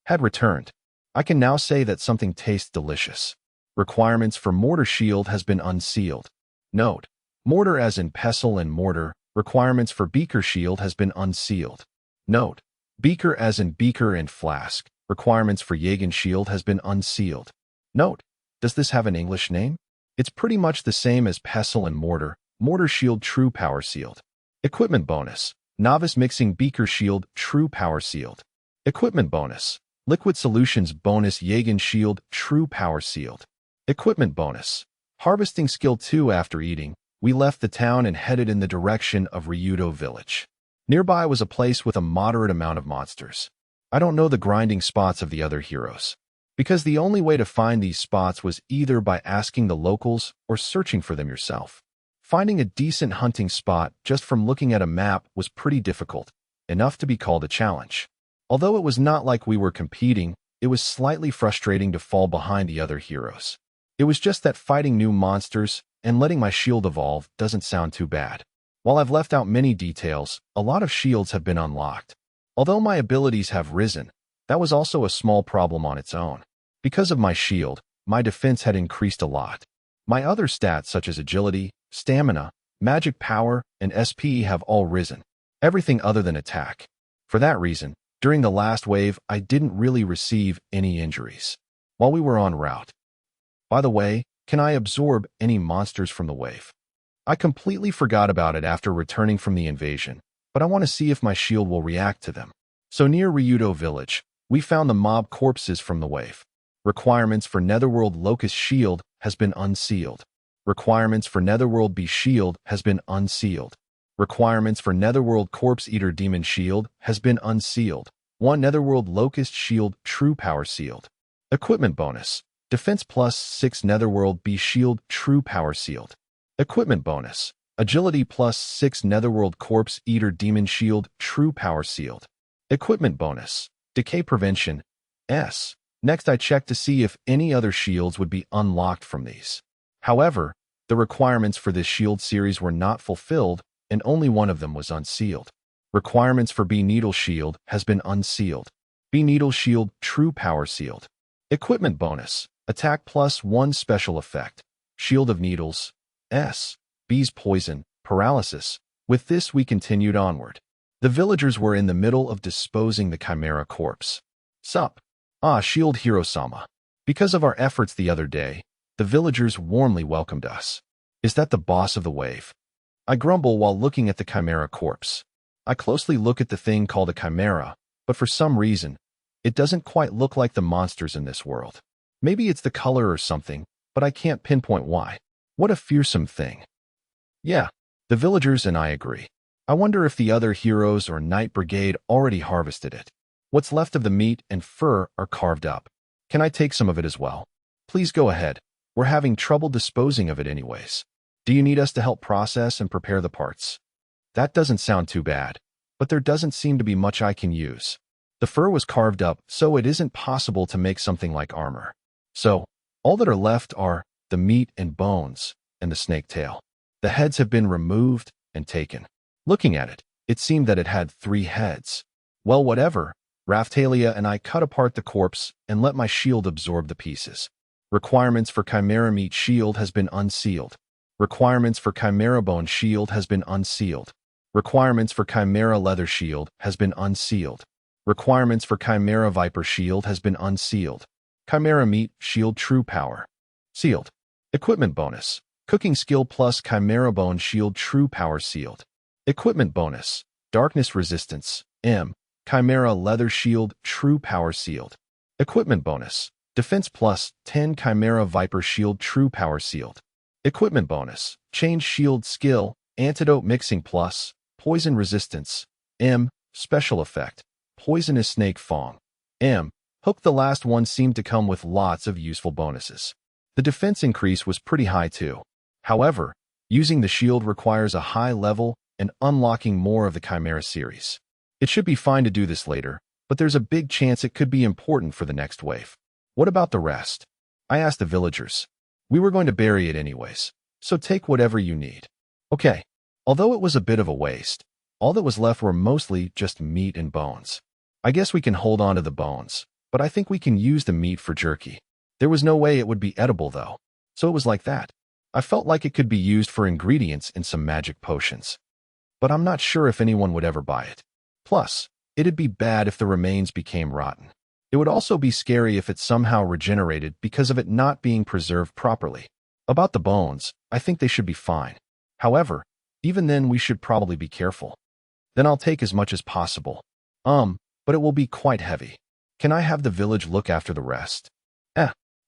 had returned. I can now say that something tastes delicious. Requirements for mortar shield has been unsealed. Note: mortar as in pestle and mortar. Requirements for beaker shield has been unsealed. Note: beaker as in beaker and flask. Requirements for Jagen shield has been unsealed. Note: does this have an English name? It's pretty much the same as pestle and mortar. Mortar shield true power sealed. Equipment bonus: novice mixing beaker shield true power sealed. Equipment bonus: liquid solutions bonus Jagen shield true power sealed. Equipment bonus: harvesting skill 2. After eating, we left the town and headed in the direction of Ryudo village. Nearby was a place with a moderate amount of monsters. I don't know the grinding spots of the other heroes, because the only way to find these spots was either by asking the locals or searching for them yourself. Finding a decent hunting spot just from looking at a map was pretty difficult, enough to be called a challenge. Although it was not like we were competing, it was slightly frustrating to fall behind the other heroes. It was just that fighting new monsters and letting my shield evolve doesn't sound too bad. While I've left out many details, a lot of shields have been unlocked. Although my abilities have risen, that was also a small problem on its own. Because of my shield, my defense had increased a lot. My other stats such as agility, stamina, magic power, and SP have all risen. Everything other than attack. For that reason, during the last wave, I didn't really receive any injuries while we were en route. By the way, can I absorb any monsters from the wave? I completely forgot about it after returning from the invasion, but I want to see if my shield will react to them. So near Ryudo village, we found the mob corpses from the wave. Requirements for Netherworld Locust Shield has been unsealed. Requirements for Netherworld Bee Shield has been unsealed. Requirements for Netherworld Corpse Eater Demon Shield has been unsealed. 1 Netherworld Locust Shield True Power sealed. Equipment bonus: Defense plus 6 Netherworld Bee Shield True Power sealed. Equipment bonus: Agility plus 6 Netherworld Corpse Eater Demon Shield True Power sealed. Equipment bonus: Decay Prevention S. Next, I checked to see if any other shields would be unlocked from these. However, the requirements for this shield series were not fulfilled, and only one of them was unsealed. Requirements for Bee Needle Shield has been unsealed. Bee Needle Shield True Power sealed. Equipment bonus: Attack plus 1 Special Effect. Shield of Needles S. Bees Poison Paralysis. With this, we continued onward. The villagers were in the middle of disposing the Chimera corpse. Sup? Ah, Shield Hiro-sama. Because of our efforts the other day, the villagers warmly welcomed us. Is that the boss of the wave? I grumble while looking at the Chimera corpse. I closely look at the thing called a Chimera, but for some reason, it doesn't quite look like the monsters in this world. Maybe it's the color or something, but I can't pinpoint why. What a fearsome thing. Yeah, the villagers and I agree. I wonder if the other heroes or Knight Brigade already harvested it. What's left of the meat and fur are carved up. Can I take some of it as well? Please go ahead. We're having trouble disposing of it anyways. Do you need us to help process and prepare the parts? That doesn't sound too bad, but there doesn't seem to be much I can use. The fur was carved up, so it isn't possible to make something like armor. So, all that are left are the meat and bones and the snake tail. The heads have been removed and taken. Looking at it, it seemed that it had 3 heads. Well, whatever. Raphtalia and I cut apart the corpse and let my shield absorb the pieces. Requirements for Chimera Meat Shield has been unsealed. Requirements for Chimera Bone Shield has been unsealed. Requirements for Chimera Leather Shield has been unsealed. Requirements for Chimera Viper Shield has been unsealed. Chimera Meat Shield True Power sealed. Equipment bonus: Cooking Skill plus Chimera Bone Shield True Power sealed. Equipment bonus: Darkness Resistance M. Chimera Leather Shield True Power sealed. Equipment bonus: Defense plus 10 Chimera Viper Shield True Power sealed. Equipment bonus: Change Shield Skill Antidote Mixing plus Poison Resistance M. Special Effect: Poisonous Snake Fang M. Hook. The last one seemed to come with lots of useful bonuses. The defense increase was pretty high too. However, using the shield requires a high level and unlocking more of the Chimera series. It should be fine to do this later, but there's a big chance it could be important for the next wave. What about the rest? I asked the villagers. We were going to bury it anyways, so take whatever you need. Okay. Although it was a bit of a waste, all that was left were mostly just meat and bones. I guess we can hold on to the bones, but I think we can use the meat for jerky. There was no way it would be edible though, so it was like that. I felt like it could be used for ingredients in some magic potions. But I'm not sure if anyone would ever buy it. Plus, it'd be bad if the remains became rotten. It would also be scary if it somehow regenerated because of it not being preserved properly. About the bones, I think they should be fine. However, even then we should probably be careful. Then I'll take as much as possible. But it will be quite heavy. Can I have the village look after the rest?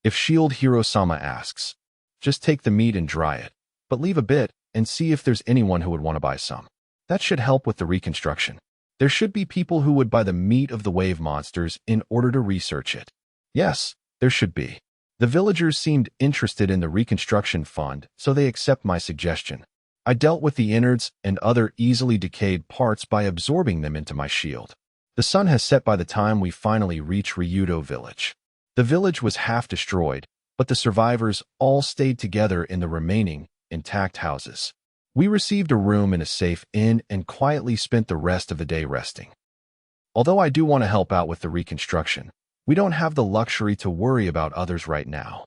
If Shield Hiro-sama asks. Just take the meat and dry it, but leave a bit and see if there's anyone who would want to buy some. That should help with the reconstruction. There should be people who would buy the meat of the wave monsters in order to research it. Yes, there should be. The villagers seemed interested in the reconstruction fund, so they accept my suggestion. I dealt with the innards and other easily decayed parts by absorbing them into my shield. The sun has set by the time we finally reach Ryudo village. The village was half destroyed, but the survivors all stayed together in the remaining, intact houses. We received a room in a safe inn and quietly spent the rest of the day resting. Although I do want to help out with the reconstruction, we don't have the luxury to worry about others right now.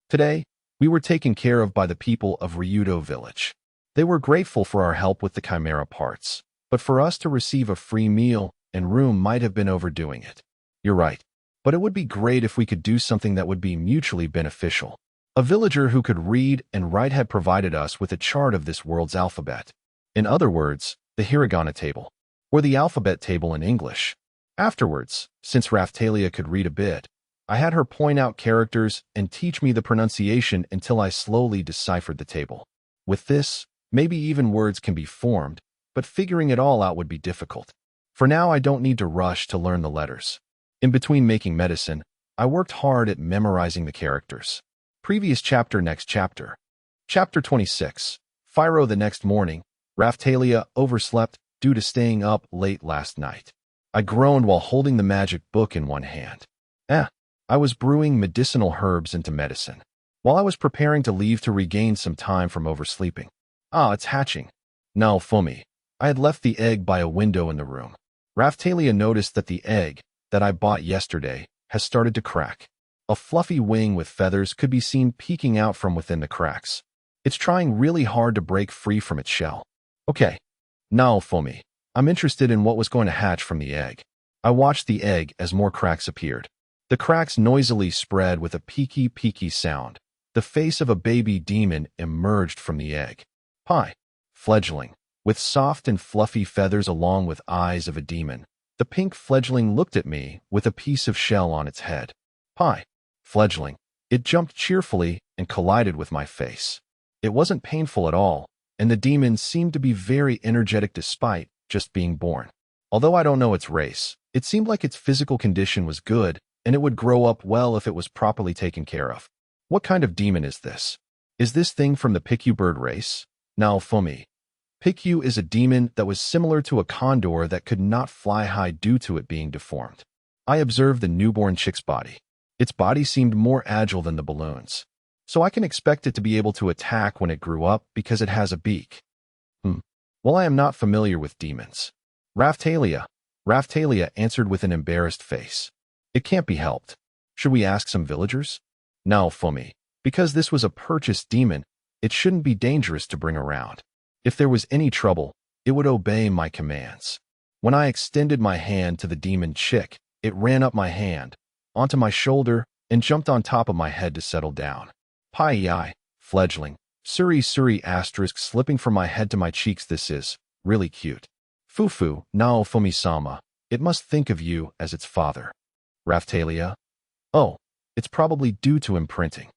Today, we were taken care of by the people of Ryudo village. They were grateful for our help with the chimera parts, but for us to receive a free meal and room might have been overdoing it. You're right, but it would be great if we could do something that would be mutually beneficial. A villager who could read and write had provided us with a chart of this world's alphabet. In other words, the hiragana table, or the alphabet table in English. Afterwards, since Raphtalia could read a bit, I had her point out characters and teach me the pronunciation until I slowly deciphered the table. With this, maybe even words can be formed, but figuring it all out would be difficult. For now, I don't need to rush to learn the letters. In between making medicine, I worked hard at memorizing the characters. Previous chapter, next chapter. Chapter 26. Phiro the next morning, Raphtalia overslept due to staying up late last night. I groaned while holding the magic book in one hand. I was brewing medicinal herbs into medicine, while I was preparing to leave to regain some time from oversleeping. It's hatching. No, Fumi. I had left the egg by a window in the room. Raphtalia noticed that the egg, that I bought yesterday, has started to crack. A fluffy wing with feathers could be seen peeking out from within the cracks. It's trying really hard to break free from its shell. Okay. Now, Fumi. I'm interested in what was going to hatch from the egg. I watched the egg as more cracks appeared. The cracks noisily spread with a peaky sound. The face of a baby demon emerged from the egg. Fledgling. With soft and fluffy feathers along with eyes of a demon, the pink fledgling looked at me with a piece of shell on its head. Fledgling. It jumped cheerfully and collided with my face. It wasn't painful at all, and the demon seemed to be very energetic despite just being born. Although I don't know its race, it seemed like its physical condition was good, and it would grow up well if it was properly taken care of. What kind of demon is this? Is this thing from the Pikyu bird race? Now, Fumi. Pikyu is a demon that was similar to a condor that could not fly high due to it being deformed. I observed the newborn chick's body. Its body seemed more agile than the balloons, so I can expect it to be able to attack when it grew up because it has a beak. Well, I am not familiar with demons. Raphtalia answered with an embarrassed face. It can't be helped. Should we ask some villagers? No, Fumi. Because this was a purchased demon, it shouldn't be dangerous to bring around. If there was any trouble, it would obey my commands. When I extended my hand to the demon chick, it ran up my hand, onto my shoulder, and jumped on top of my head to settle down. Fledgling. Suri asterisk slipping from my head to my cheeks. This is really cute. Fufu, Nao Fumi-sama. It must think of you as its father. Raphtalia. Oh, it's probably due to imprinting.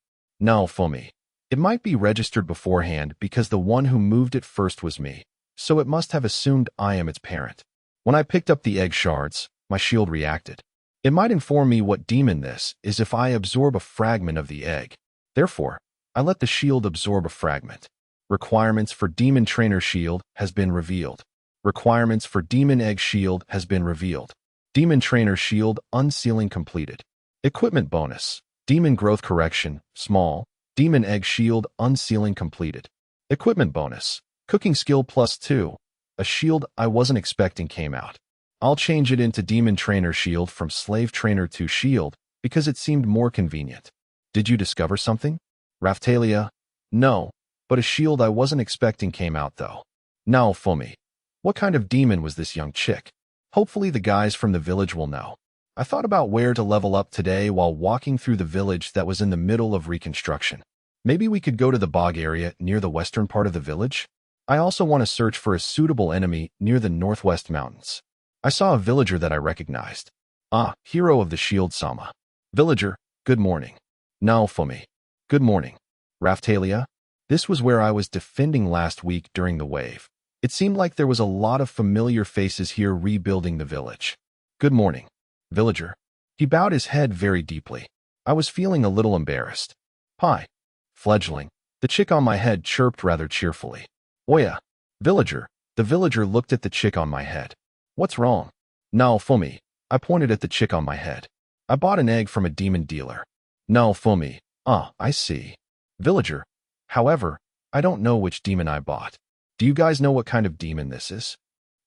Nao Fumi. It might be registered beforehand because the one who moved it first was me, so it must have assumed I am its parent. When I picked up the egg shards, my shield reacted. It might inform me what demon this is if I absorb a fragment of the egg. Therefore, I let the shield absorb a fragment. Requirements for Demon Trainer Shield has been revealed. Requirements for Demon Egg Shield has been revealed. Demon Trainer Shield unsealing completed. Equipment bonus. Demon Growth Correction, small, Demon Egg Shield Unsealing completed. Equipment bonus. Cooking skill +2. A shield I wasn't expecting came out. I'll change it into Demon Trainer Shield from Slave Trainer to Shield because it seemed more convenient. Did you discover something? Raphtalia? No, but a shield I wasn't expecting came out though. Now, Fumi. What kind of demon was this young chick? Hopefully the guys from the village will know. I thought about where to level up today while walking through the village that was in the middle of reconstruction. Maybe we could go to the bog area near the western part of the village? I also want to search for a suitable enemy near the northwest mountains. I saw a villager that I recognized. Ah, hero of the shield Sama. Villager, good morning. Now, Fumi. Good morning. Raphtalia? This was where I was defending last week during the wave. It seemed like there was a lot of familiar faces here rebuilding the village. Good morning. Villager. He bowed his head very deeply. I was feeling a little embarrassed. Hi. Fledgling. The chick on my head chirped rather cheerfully. Oya. Villager. The villager looked at the chick on my head. What's wrong? Now, Fumi. I pointed at the chick on my head. I bought an egg from a demon dealer. Now, Fumi. Ah, I see. Villager. However, I don't know which demon I bought. Do you guys know what kind of demon this is?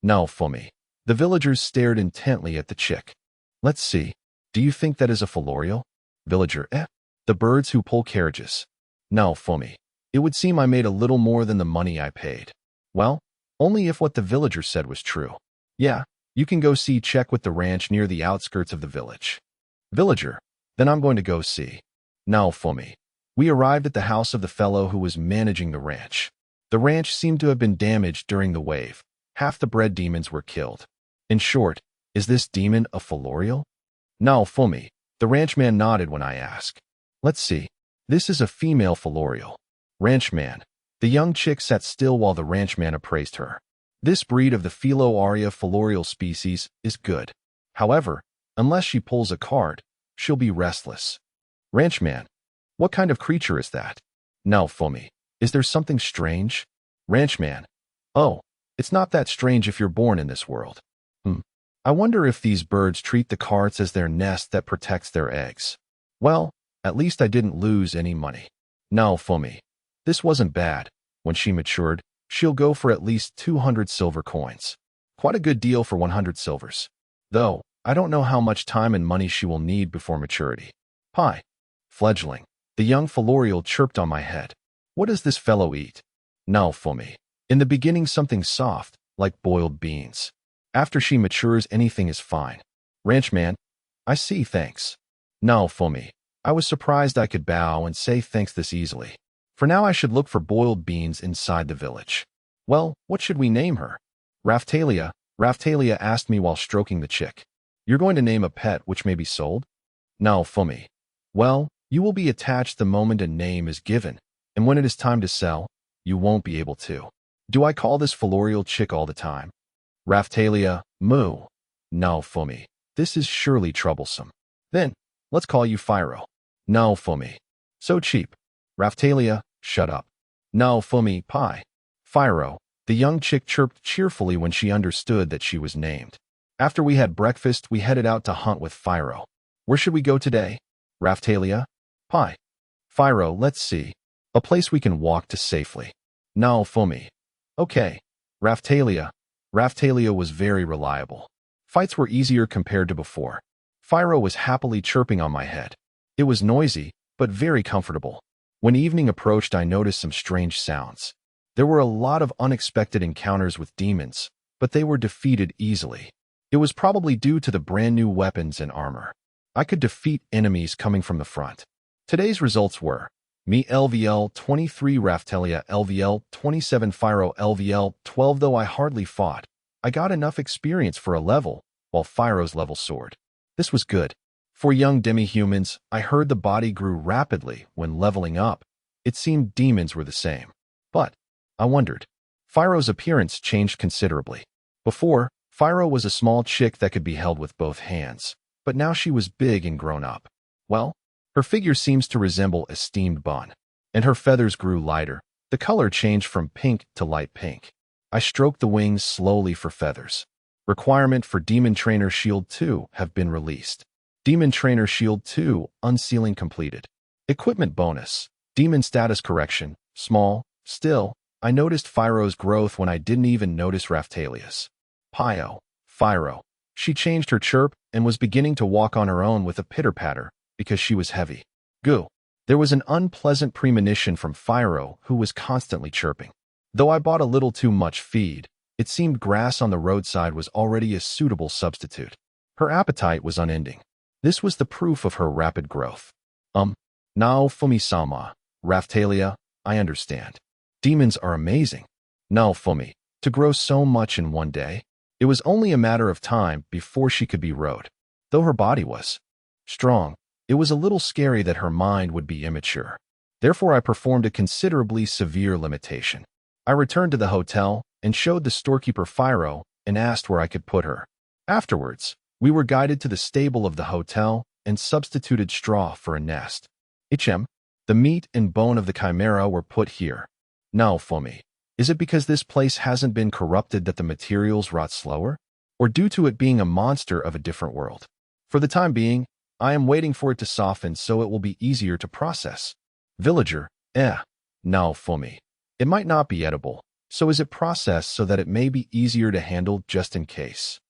Now, Fumi. The villagers stared intently at the chick. Let's see. Do you think that is a Falorial? Villager. The birds who pull carriages. Now, Fumi. It would seem I made a little more than the money I paid. Well, only if what the villager said was true. Yeah, you can go check with the ranch near the outskirts of the village. Villager. Then I'm going to go see. Now, Fumi. We arrived at the house of the fellow who was managing the ranch. The ranch seemed to have been damaged during the wave. Half the bread demons were killed. In short, is this demon a Falorial? Now, Fumi. The ranchman nodded when I asked. Let's see. This is a female Falorial. Ranchman. The young chick sat still while the ranchman appraised her. This breed of the Filoaria Falorial species is good. However, unless she pulls a card, she'll be restless. Ranchman. What kind of creature is that? Now, Fumi. Is there something strange? Ranchman. Oh, it's not that strange if you're born in this world. I wonder if these birds treat the carts as their nest that protects their eggs. Well, at least I didn't lose any money. Now, Fumi. This wasn't bad. When she matured, she'll go for at least 200 silver coins. Quite a good deal for 100 silvers. Though, I don't know how much time and money she will need before maturity. Hi. Fledgling. The young Falorial chirped on my head. What does this fellow eat? Now, Fumi. In the beginning something soft, like boiled beans. After she matures anything is fine. Ranchman. I see, thanks. Now, Fumi. I was surprised I could bow and say thanks this easily. For now I should look for boiled beans inside the village. Well, what should we name her? Raphtalia. Raphtalia asked me while stroking the chick. You're going to name a pet which may be sold? Now, Fumi. Well, you will be attached the moment a name is given, and when it is time to sell, you won't be able to. Do I call this Falorial chick all the time? Raphtalia, moo. Now, Fumi. This is surely troublesome. Then, let's call you Fyro. Now, Fumi. So cheap. Raphtalia, shut up. Now, Fumi, pie. Fyro. The young chick chirped cheerfully when she understood that she was named. After we had breakfast, we headed out to hunt with Fyro. Where should we go today? Raphtalia? Pie. Fyro, let's see. A place we can walk to safely. Now, Fumi. Okay. Raphtalia. Raphtalia was very reliable. Fights were easier compared to before. Fyro was happily chirping on my head. It was noisy, but very comfortable. When evening approached, I noticed some strange sounds. There were a lot of unexpected encounters with demons, but they were defeated easily. It was probably due to the brand new weapons and armor. I could defeat enemies coming from the front. Today's results were me LVL 23, Raphtalia LVL 27, Fyro LVL 12. Though I hardly fought, I got enough experience for a level, while Fyro's level soared. This was good. For young demi-humans, I heard the body grew rapidly when leveling up. It seemed demons were the same. But, I wondered. Fyro's appearance changed considerably. Before, Fyro was a small chick that could be held with both hands, but now she was big and grown up. Well, her figure seems to resemble a steamed bun, and her feathers grew lighter. The color changed from pink to light pink. I stroked the wings slowly for feathers. Requirement for Demon Trainer Shield 2 have been released. Demon Trainer Shield 2 unsealing completed. Equipment bonus. Demon status correction. Small. Still, I noticed Phyro's growth when I didn't even notice Raphtalia's. Phyro. She changed her chirp and was beginning to walk on her own with a pitter-patter because she was heavy. Goo. There was an unpleasant premonition from Phyro, who was constantly chirping. Though I bought a little too much feed, it seemed grass on the roadside was already a suitable substitute. Her appetite was unending. This was the proof of her rapid growth. Now Fumi-sama, Raphtalia, I understand. Demons are amazing. Now Fumi, to grow so much in one day, it was only a matter of time before she could be rode. Though her body was strong, it was a little scary that her mind would be immature. Therefore, I performed a considerably severe limitation. I returned to the hotel and showed the storekeeper Phyro and asked where I could put her. Afterwards, we were guided to the stable of the hotel and substituted straw for a nest. The meat and bone of the chimera were put here. Now, Fumi, is it because this place hasn't been corrupted that the materials rot slower? Or due to it being a monster of a different world? For the time being, I am waiting for it to soften so it will be easier to process. Villager, now Fumi. It might not be edible, so is it processed so that it may be easier to handle just in case?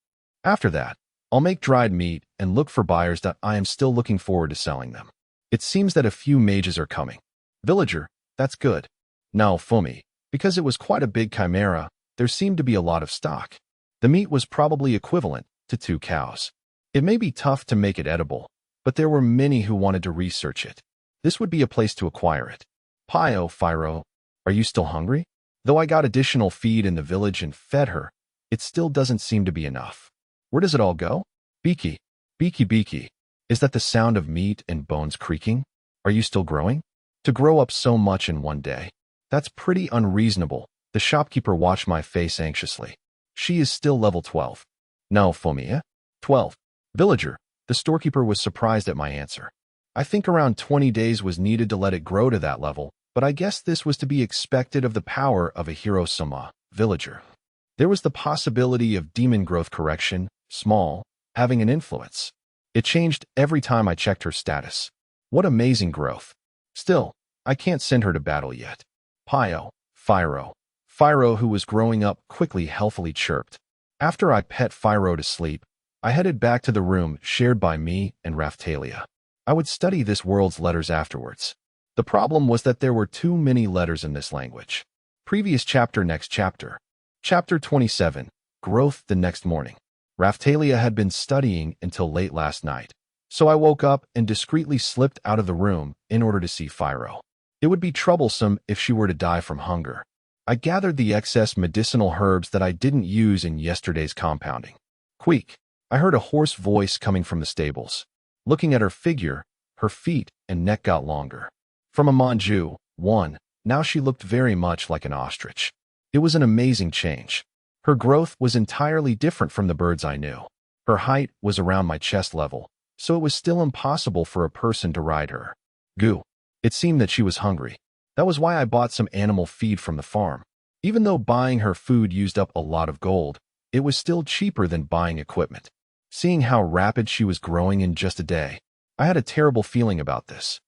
After that, I'll make dried meat and look for buyers that I am still looking forward to selling them. It seems that a few mages are coming. Villager, that's good. Now Fumi, because it was quite a big chimera, there seemed to be a lot of stock. The meat was probably equivalent to 2 cows. It may be tough to make it edible, but there were many who wanted to research it. This would be a place to acquire it. Phyro, are you still hungry? Though I got additional feed in the village and fed her, it still doesn't seem to be enough. Where does it all go? Beaky. Is that the sound of meat and bones creaking? Are you still growing? To grow up so much in one day. That's pretty unreasonable. The shopkeeper watched my face anxiously. She is still level 12. No, Fumi, 12. Villager, the storekeeper was surprised at my answer. I think around 20 days was needed to let it grow to that level, but I guess this was to be expected of the power of a hero-sama, villager. There was the possibility of demon growth correction, small, having an influence. It changed every time I checked her status. What amazing growth. Still, I can't send her to battle yet. Phyro, who was growing up quickly healthily chirped. After I pet Phyro to sleep, I headed back to the room shared by me and Raphtalia. I would study this world's letters afterwards. The problem was that there were too many letters in this language. Previous chapter. Next chapter. Chapter 27. Growth the next morning. Raphtalia had been studying until late last night, so I woke up and discreetly slipped out of the room in order to see Phyro. It would be troublesome if she were to die from hunger. I gathered the excess medicinal herbs that I didn't use in yesterday's compounding. Queek! I heard a hoarse voice coming from the stables. Looking at her figure, her feet and neck got longer. From a Manju, now she looked very much like an ostrich. It was an amazing change. Her growth was entirely different from the birds I knew. Her height was around my chest level, so it was still impossible for a person to ride her. Goo! It seemed that she was hungry. That was why I bought some animal feed from the farm. Even though buying her food used up a lot of gold, it was still cheaper than buying equipment. Seeing how rapid she was growing in just a day, I had a terrible feeling about this.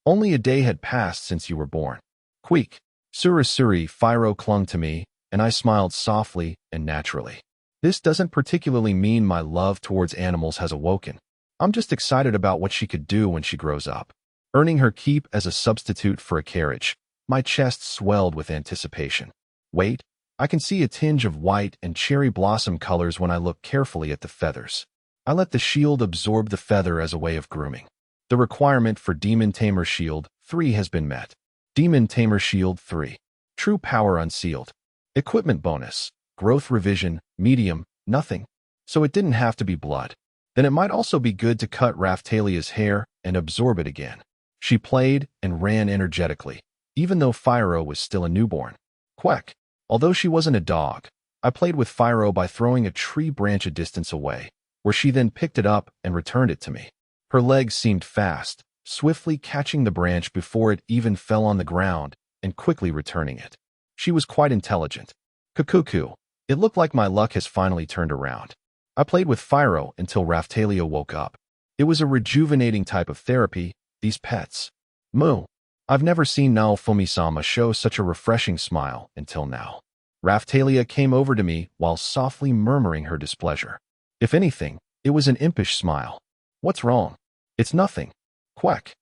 Only a day had passed since you were born. Queek! Surasuri, Phyro clung to me, and I smiled softly and naturally. This doesn't particularly mean my love towards animals has awoken. I'm just excited about what she could do when she grows up. Earning her keep as a substitute for a carriage, my chest swelled with anticipation. Wait, I can see a tinge of white and cherry blossom colors when I look carefully at the feathers. I let the shield absorb the feather as a way of grooming. The requirement for Demon Tamer Shield 3 has been met. Demon Tamer Shield 3. True Power Unsealed. Equipment bonus. Growth revision, medium, nothing. So it didn't have to be blood. Then it might also be good to cut Raphtalia's hair and absorb it again. She played and ran energetically, even though Phyro was still a newborn. Quack! Although she wasn't a dog, I played with Phyro by throwing a tree branch a distance away, where she then picked it up and returned it to me. Her legs seemed fast, swiftly catching the branch before it even fell on the ground and quickly returning it. She was quite intelligent. Cuckoo! It looked like my luck has finally turned around. I played with Phyro until Raphtalia woke up. It was a rejuvenating type of therapy, these pets. Moo! I've never seen Naofumi-sama show such a refreshing smile until now. Raphtalia came over to me while softly murmuring her displeasure. If anything, it was an impish smile. What's wrong? It's nothing. Quack.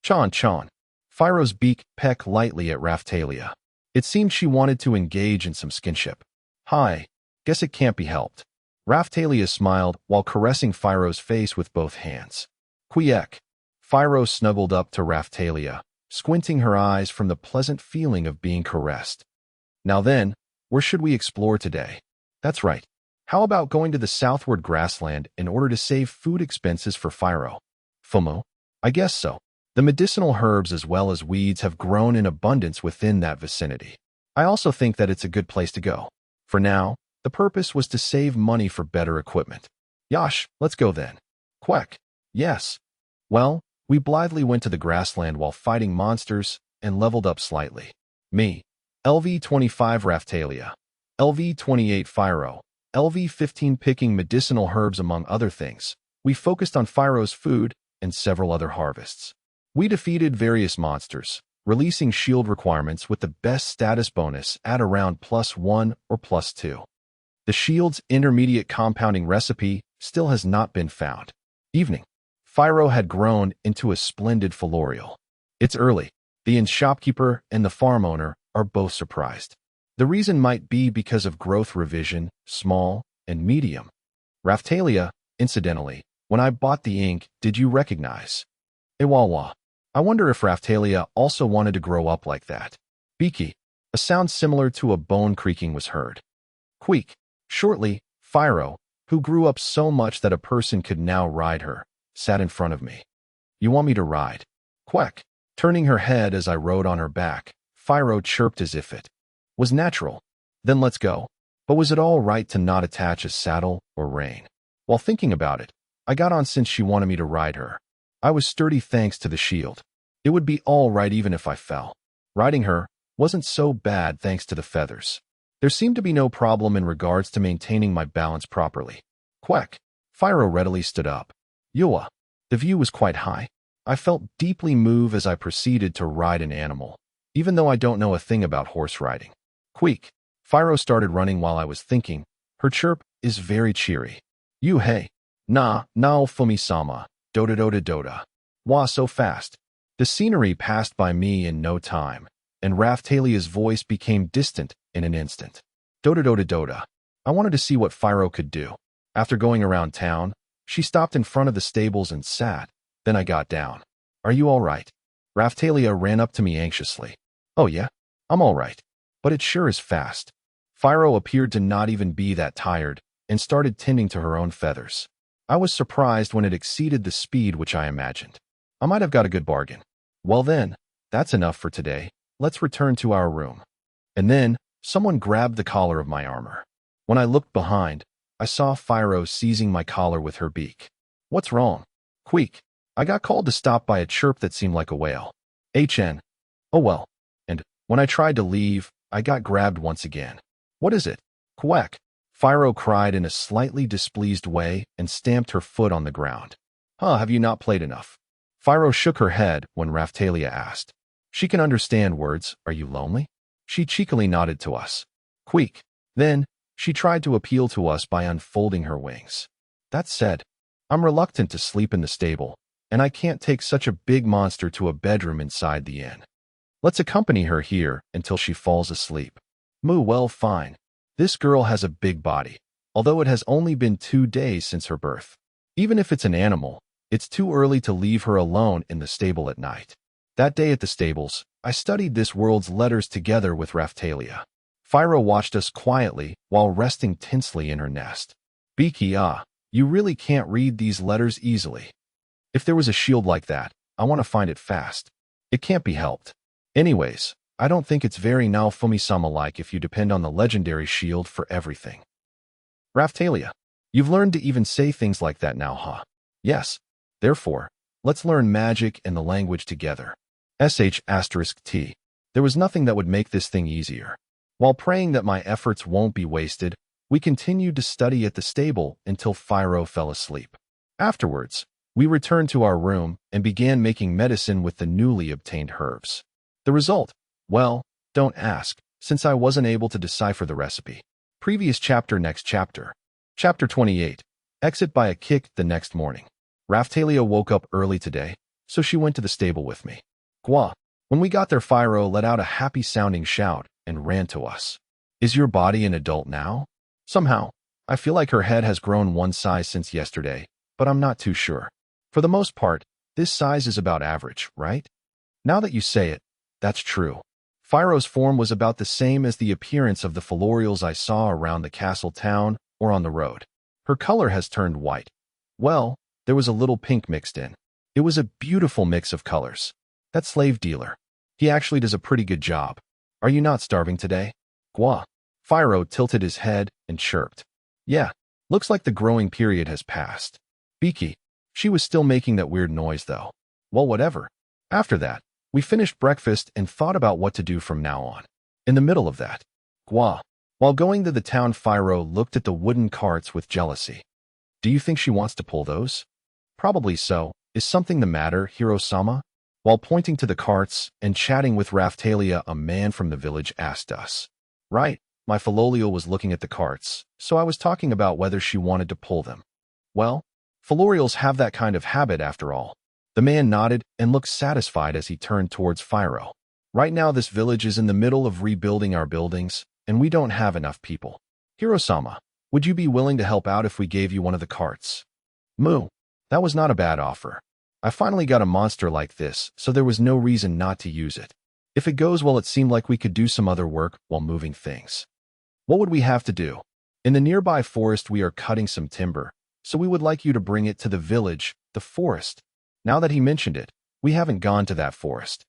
Chon. Phiro's beak pecked lightly at Raphtalia. It seemed she wanted to engage in some skinship. Hi. Guess it can't be helped. Raphtalia smiled while caressing Phiro's face with both hands. Quiek. Phiro snuggled up to Raphtalia, squinting her eyes from the pleasant feeling of being caressed. Now then, where should we explore today? That's right. How about going to the southward grassland in order to save food expenses for Phiro? Fumo? I guess so. The medicinal herbs as well as weeds have grown in abundance within that vicinity. I also think that it's a good place to go. For now, the purpose was to save money for better equipment. Yosh, let's go then. Quack. Yes. Well, we blithely went to the grassland while fighting monsters and leveled up slightly. Me. LV-25 Raphtalia. LV-28 Phiro. LV-15 picking medicinal herbs among other things. We focused on Phiro's food and several other harvests. We defeated various monsters, releasing shield requirements with the best status bonus at around +1 or +2. The shield's intermediate compounding recipe still has not been found. Evening. Phiro had grown into a splendid Philorial. It's early. The inn shopkeeper and the farm owner are both surprised. The reason might be because of growth revision, small, and medium. Raphtalia, incidentally, when I bought the ink, did you recognize? Ewawa. I wonder if Raphtalia also wanted to grow up like that. Beaky. A sound similar to a bone creaking was heard. Queak. Shortly, Phiro, who grew up so much that a person could now ride her, sat in front of me. You want me to ride? Quack. Turning her head as I rode on her back, Phiro chirped as if it was natural. Then let's go. But was it all right to not attach a saddle or rein? While thinking about it, I got on since she wanted me to ride her. I was sturdy thanks to the shield. It would be all right even if I fell. Riding her wasn't so bad thanks to the feathers. There seemed to be no problem in regards to maintaining my balance properly. Quack. Phiro readily stood up. Yua. The view was quite high. I felt deeply moved as I proceeded to ride an animal, even though I don't know a thing about horse riding. Queak. Phiro started running while I was thinking. Her chirp is very cheery. You hey. Naofumi-sama. Doda. Wah, so fast. The scenery passed by me in no time, and Raphtalia's voice became distant in an instant. Doda. I wanted to see what Phiro could do. After going around town, she stopped in front of the stables and sat. Then I got down. Are you all right? Raphtalia ran up to me anxiously. Oh yeah, I'm all right. But it sure is fast. Phiro appeared to not even be that tired and started tending to her own feathers. I was surprised when it exceeded the speed which I imagined. I might have got a good bargain. Well then, that's enough for today. Let's return to our room. And then, someone grabbed the collar of my armor. When I looked behind, I saw Phiro seizing my collar with her beak. What's wrong? Queak. I got called to stop by a chirp that seemed like a whale. HN. Oh well. And when I tried to leave, I got grabbed once again. What is it? Quack. Phiro cried in a slightly displeased way and stamped her foot on the ground. Have you not played enough? Phiro shook her head when Raphtalia asked. She can understand words. Are you lonely? She cheekily nodded to us. Queak. Then, she tried to appeal to us by unfolding her wings. That said, I'm reluctant to sleep in the stable, and I can't take such a big monster to a bedroom inside the inn. Let's accompany her here until she falls asleep. Moo, well, fine. This girl has a big body, although it has only been 2 days since her birth. Even if it's an animal, it's too early to leave her alone in the stable at night. That day at the stables, I studied this world's letters together with Raphtalia. Phiro watched us quietly while resting tensely in her nest. Beaky, you really can't read these letters easily. If there was a shield like that, I want to find it fast. It can't be helped. Anyways, I don't think it's very Naofumi-sama-like if you depend on the legendary shield for everything. Raphtalia, you've learned to even say things like that now, huh? Yes. Therefore, let's learn magic and the language together. *T. There was nothing that would make this thing easier. While praying that my efforts won't be wasted, we continued to study at the stable until Phiro fell asleep. Afterwards, we returned to our room and began making medicine with the newly obtained herbs. The result? Well, don't ask, since I wasn't able to decipher the recipe. Previous chapter, next chapter. Chapter 28. Exit by a kick the next morning. Raphtalia woke up early today, so she went to the stable with me. Gwa. When we got there, Phiro let out a happy-sounding shout and ran to us. Is your body an adult now? Somehow, I feel like her head has grown one size since yesterday, but I'm not too sure. For the most part, this size is about average, right? Now that you say it, that's true. Phiro's form was about the same as the appearance of the Philorials I saw around the castle town or on the road. Her color has turned white. Well, there was a little pink mixed in. It was a beautiful mix of colors. That slave dealer. He actually does a pretty good job. Are you not starving today? Gwa. Phiro tilted his head and chirped. Yeah, looks like the growing period has passed. Beaky. She was still making that weird noise though. Well, whatever. After that, we finished breakfast and thought about what to do from now on. In the middle of that, Gwa. While going to the town, Phiro looked at the wooden carts with jealousy. Do you think she wants to pull those? Probably so. Is something the matter, Hiro-sama? While pointing to the carts and chatting with Raphtalia, a man from the village asked us. Right, my Philolial was looking at the carts, so I was talking about whether she wanted to pull them. Well, Philorials have that kind of habit after all. The man nodded and looked satisfied as he turned towards Phiro. Right now this village is in the middle of rebuilding our buildings, and we don't have enough people. Hiro-sama, would you be willing to help out if we gave you one of the carts? Moo. That was not a bad offer. I finally got a monster like this, so there was no reason not to use it. If it goes well, it seemed like we could do some other work while moving things. What would we have to do? In the nearby forest we are cutting some timber, so we would like you to bring it to the village, the forest. Now that he mentioned it, we haven't gone to that forest.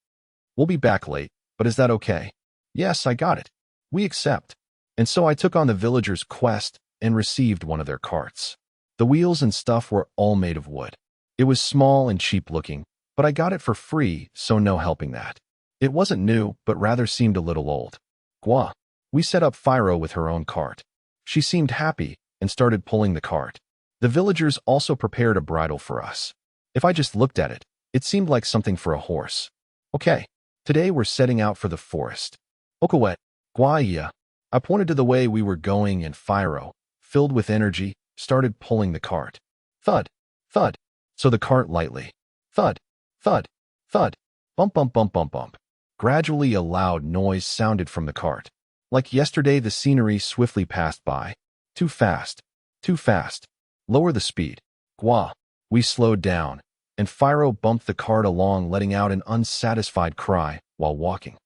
We'll be back late, but is that okay? Yes, I got it. We accept. And so I took on the villagers' quest and received one of their carts. The wheels and stuff were all made of wood. It was small and cheap looking, but I got it for free, so no helping that. It wasn't new, but rather seemed a little old. Gwa. We set up Phiro with her own cart. She seemed happy and started pulling the cart. The villagers also prepared a bridle for us. If I just looked at it, it seemed like something for a horse. Okay, today we're setting out for the forest. Okawet, Gwa. I pointed to the way we were going and Phiro, filled with energy, started pulling the cart. Thud, thud. So the cart lightly. Thud, thud, thud. Bump, bump, bump, bump, bump. Gradually a loud noise sounded from the cart. Like yesterday, the scenery swiftly passed by. Too fast, too fast. Lower the speed. Gwa. We slowed down, and Phiro bumped the cart along, letting out an unsatisfied cry while walking.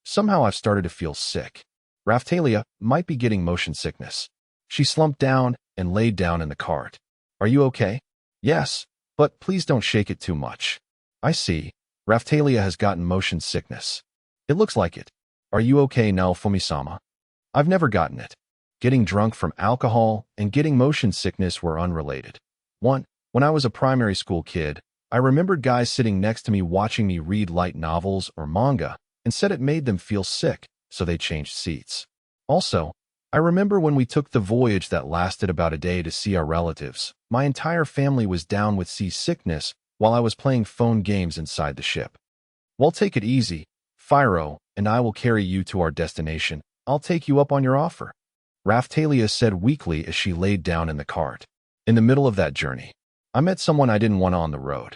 Somehow I've started to feel sick. Raphtalia might be getting motion sickness. She slumped down and laid down in the cart. Are you okay? Yes, but please don't shake it too much. I see. Raphtalia has gotten motion sickness. It looks like it. Are you okay now, Fumi-sama? I've never gotten it. Getting drunk from alcohol and getting motion sickness were unrelated. When I was a primary school kid, I remembered guys sitting next to me watching me read light novels or manga and said it made them feel sick, so they changed seats. Also, I remember when we took the voyage that lasted about a day to see our relatives, my entire family was down with seasickness while I was playing phone games inside the ship. Well, take it easy, Phiro, and I will carry you to our destination. I'll take you up on your offer. Raphtalia said weakly as she laid down in the cart. In the middle of that journey, I met someone I didn't want on the road.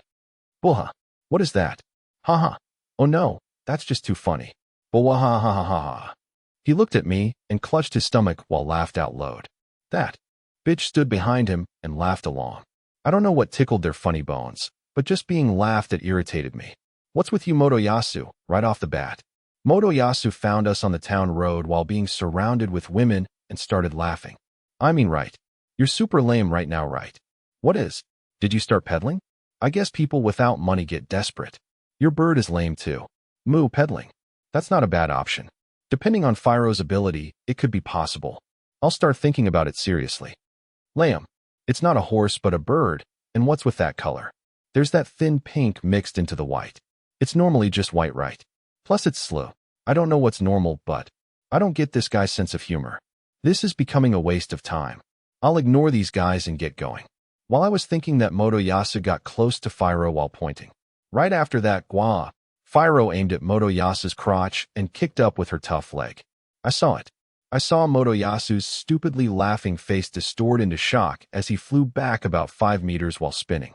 Buha, what is that? Haha. Oh no, that's just too funny. Buha ha ha ha ha ha. He looked at me and clutched his stomach while laughed out loud. That bitch stood behind him and laughed along. I don't know what tickled their funny bones, but just being laughed at irritated me. What's with you, Motoyasu? Right off the bat. Motoyasu found us on the town road while being surrounded with women and started laughing. I mean, right. You're super lame right now, right? What is? Did you start peddling? I guess people without money get desperate. Your bird is lame too. Moo, peddling. That's not a bad option. Depending on Phiro's ability, it could be possible. I'll start thinking about it seriously. Lamb. It's not a horse but a bird, and what's with that color? There's that thin pink mixed into the white. It's normally just white, right? Plus it's slow. I don't know what's normal, but I don't get this guy's sense of humor. This is becoming a waste of time. I'll ignore these guys and get going. While I was thinking that, Motoyasu got close to Phiro while pointing. Right after that, Gwa. Fyro aimed at Motoyasu's crotch and kicked up with her tough leg. I saw it. I saw Motoyasu's stupidly laughing face distort into shock as he flew back about 5 meters while spinning.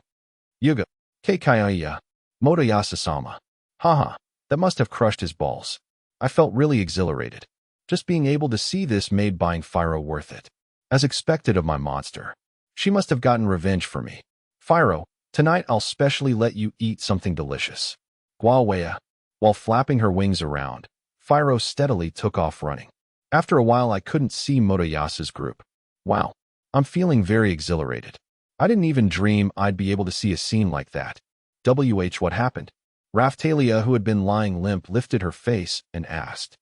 Yuga. Keikaiya. Motoyasu-sama. Haha, that must have crushed his balls. I felt really exhilarated. Just being able to see this made buying Fyro worth it. As expected of my monster. She must have gotten revenge for me. Fyro, tonight I'll specially let you eat something delicious. Guawea. While flapping her wings around, Fyro steadily took off running. After a while I couldn't see Motoyasu's group. Wow, I'm feeling very exhilarated. I didn't even dream I'd be able to see a scene like that. What happened? Raphtalia, who had been lying limp, lifted her face and asked.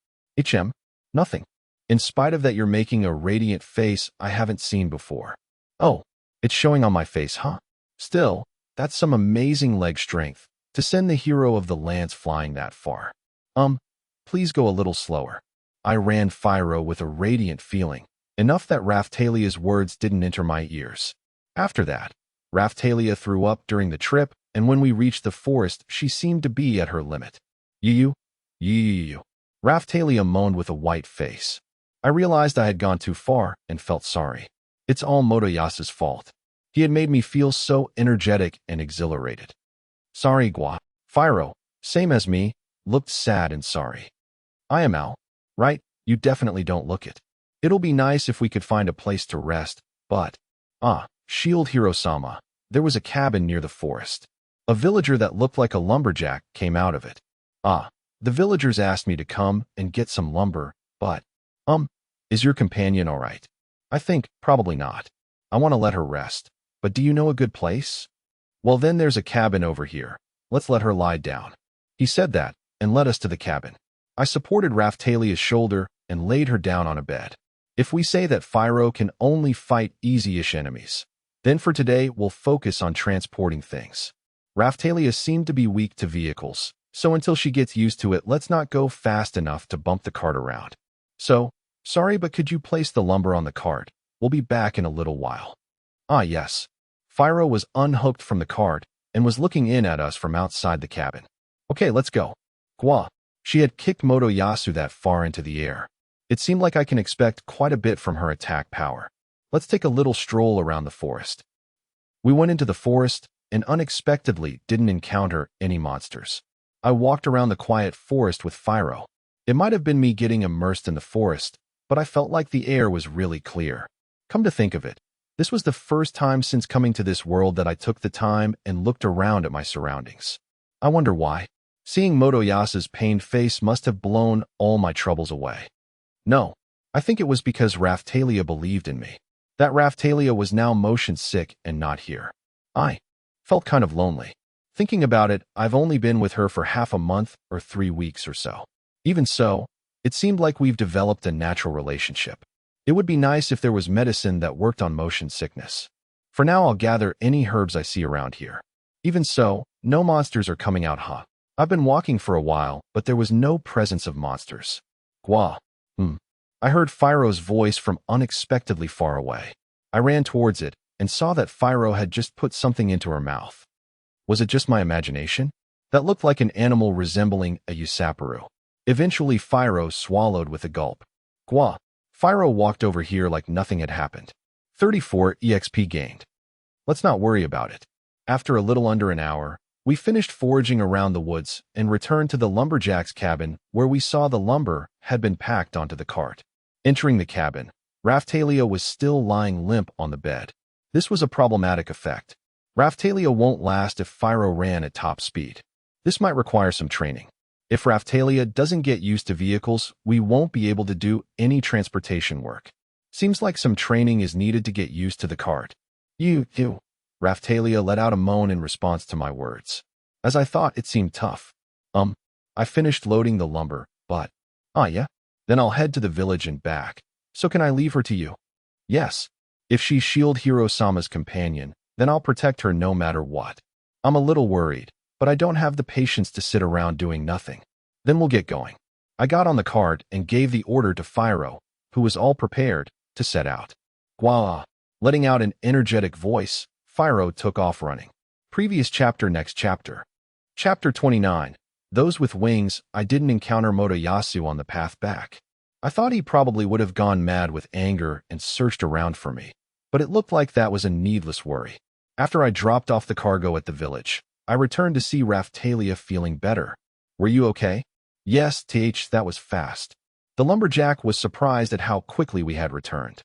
Nothing. In spite of that, you're making a radiant face I haven't seen before. Oh, it's showing on my face, huh? Still, that's some amazing leg strength to send the hero of the lance flying that far. Please go a little slower. I ran Fyro with a radiant feeling, enough that Raphtalia's words didn't enter my ears. After that, Raphtalia threw up during the trip, and when we reached the forest, she seemed to be at her limit. You. Raphtalia moaned with a white face. I realized I had gone too far and felt sorry. It's all Motoyasu's fault. He had made me feel so energetic and exhilarated. Sorry, Gua. Fyro, same as me, looked sad and sorry. I am Al. Right, you definitely don't look it. It'll be nice if we could find a place to rest, but… Shield Hiro-sama, there was a cabin near the forest. A villager that looked like a lumberjack came out of it. The villagers asked me to come and get some lumber, but… is your companion all right? I think probably not. I want to let her rest, but do you know a good place? Well, then there's a cabin over here. Let's let her lie down. He said that and led us to the cabin. I supported Raphtalia's shoulder and laid her down on a bed. If we say that Fyro can only fight easy-ish enemies, then for today we'll focus on transporting things. Raphtalia seemed to be weak to vehicles, so until she gets used to it, let's not go fast enough to bump the cart around. So, sorry, but could you place the lumber on the cart? We'll be back in a little while. Yes. Fyro was unhooked from the cart and was looking in at us from outside the cabin. Okay, let's go. Gua. She had kicked Motoyasu that far into the air. It seemed like I can expect quite a bit from her attack power. Let's take a little stroll around the forest. We went into the forest and unexpectedly didn't encounter any monsters. I walked around the quiet forest with Fyro. It might have been me getting immersed in the forest, but I felt like the air was really clear. Come to think of it, this was the first time since coming to this world that I took the time and looked around at my surroundings. I wonder why. Seeing Motoyasu's pained face must have blown all my troubles away. No, I think it was because Raphtalia believed in me. That Raphtalia was now motion sick and not here. I felt kind of lonely. Thinking about it, I've only been with her for half a month or 3 weeks or so. Even so, it seemed like we've developed a natural relationship. It would be nice if there was medicine that worked on motion sickness. For now, I'll gather any herbs I see around here. Even so, no monsters are coming out hot. I've been walking for a while, but there was no presence of monsters. Gua. I heard Fyro's voice from unexpectedly far away. I ran towards it and saw that Fyro had just put something into her mouth. Was it just my imagination? That looked like an animal resembling a usaparu. Eventually, Fyro swallowed with a gulp. Gua. Fyro walked over here like nothing had happened. 34 EXP gained. Let's not worry about it. After a little under an hour, we finished foraging around the woods and returned to the lumberjack's cabin where we saw the lumber had been packed onto the cart. Entering the cabin, Raphtalia was still lying limp on the bed. This was a problematic effect. Raphtalia won't last if Fyro ran at top speed. This might require some training. If Raphtalia doesn't get used to vehicles, we won't be able to do any transportation work. Seems like some training is needed to get used to the cart. You. Raphtalia let out a moan in response to my words. As I thought, it seemed tough. I finished loading the lumber, but… yeah? Then I'll head to the village and back. So can I leave her to you? Yes. If she's Shield Hiro-sama's companion, then I'll protect her no matter what. I'm a little worried, but I don't have the patience to sit around doing nothing. Then we'll get going. I got on the cart and gave the order to Fyro, who was all prepared, to set out. Gua. Letting out an energetic voice, Fyro took off running. Previous chapter. Next chapter. Chapter 29. Those with wings, I didn't encounter Motoyasu on the path back. I thought he probably would have gone mad with anger and searched around for me, but it looked like that was a needless worry. After I dropped off the cargo at the village, I returned to see Raphtalia feeling better. Were you okay? Yes, that was fast. The lumberjack was surprised at how quickly we had returned.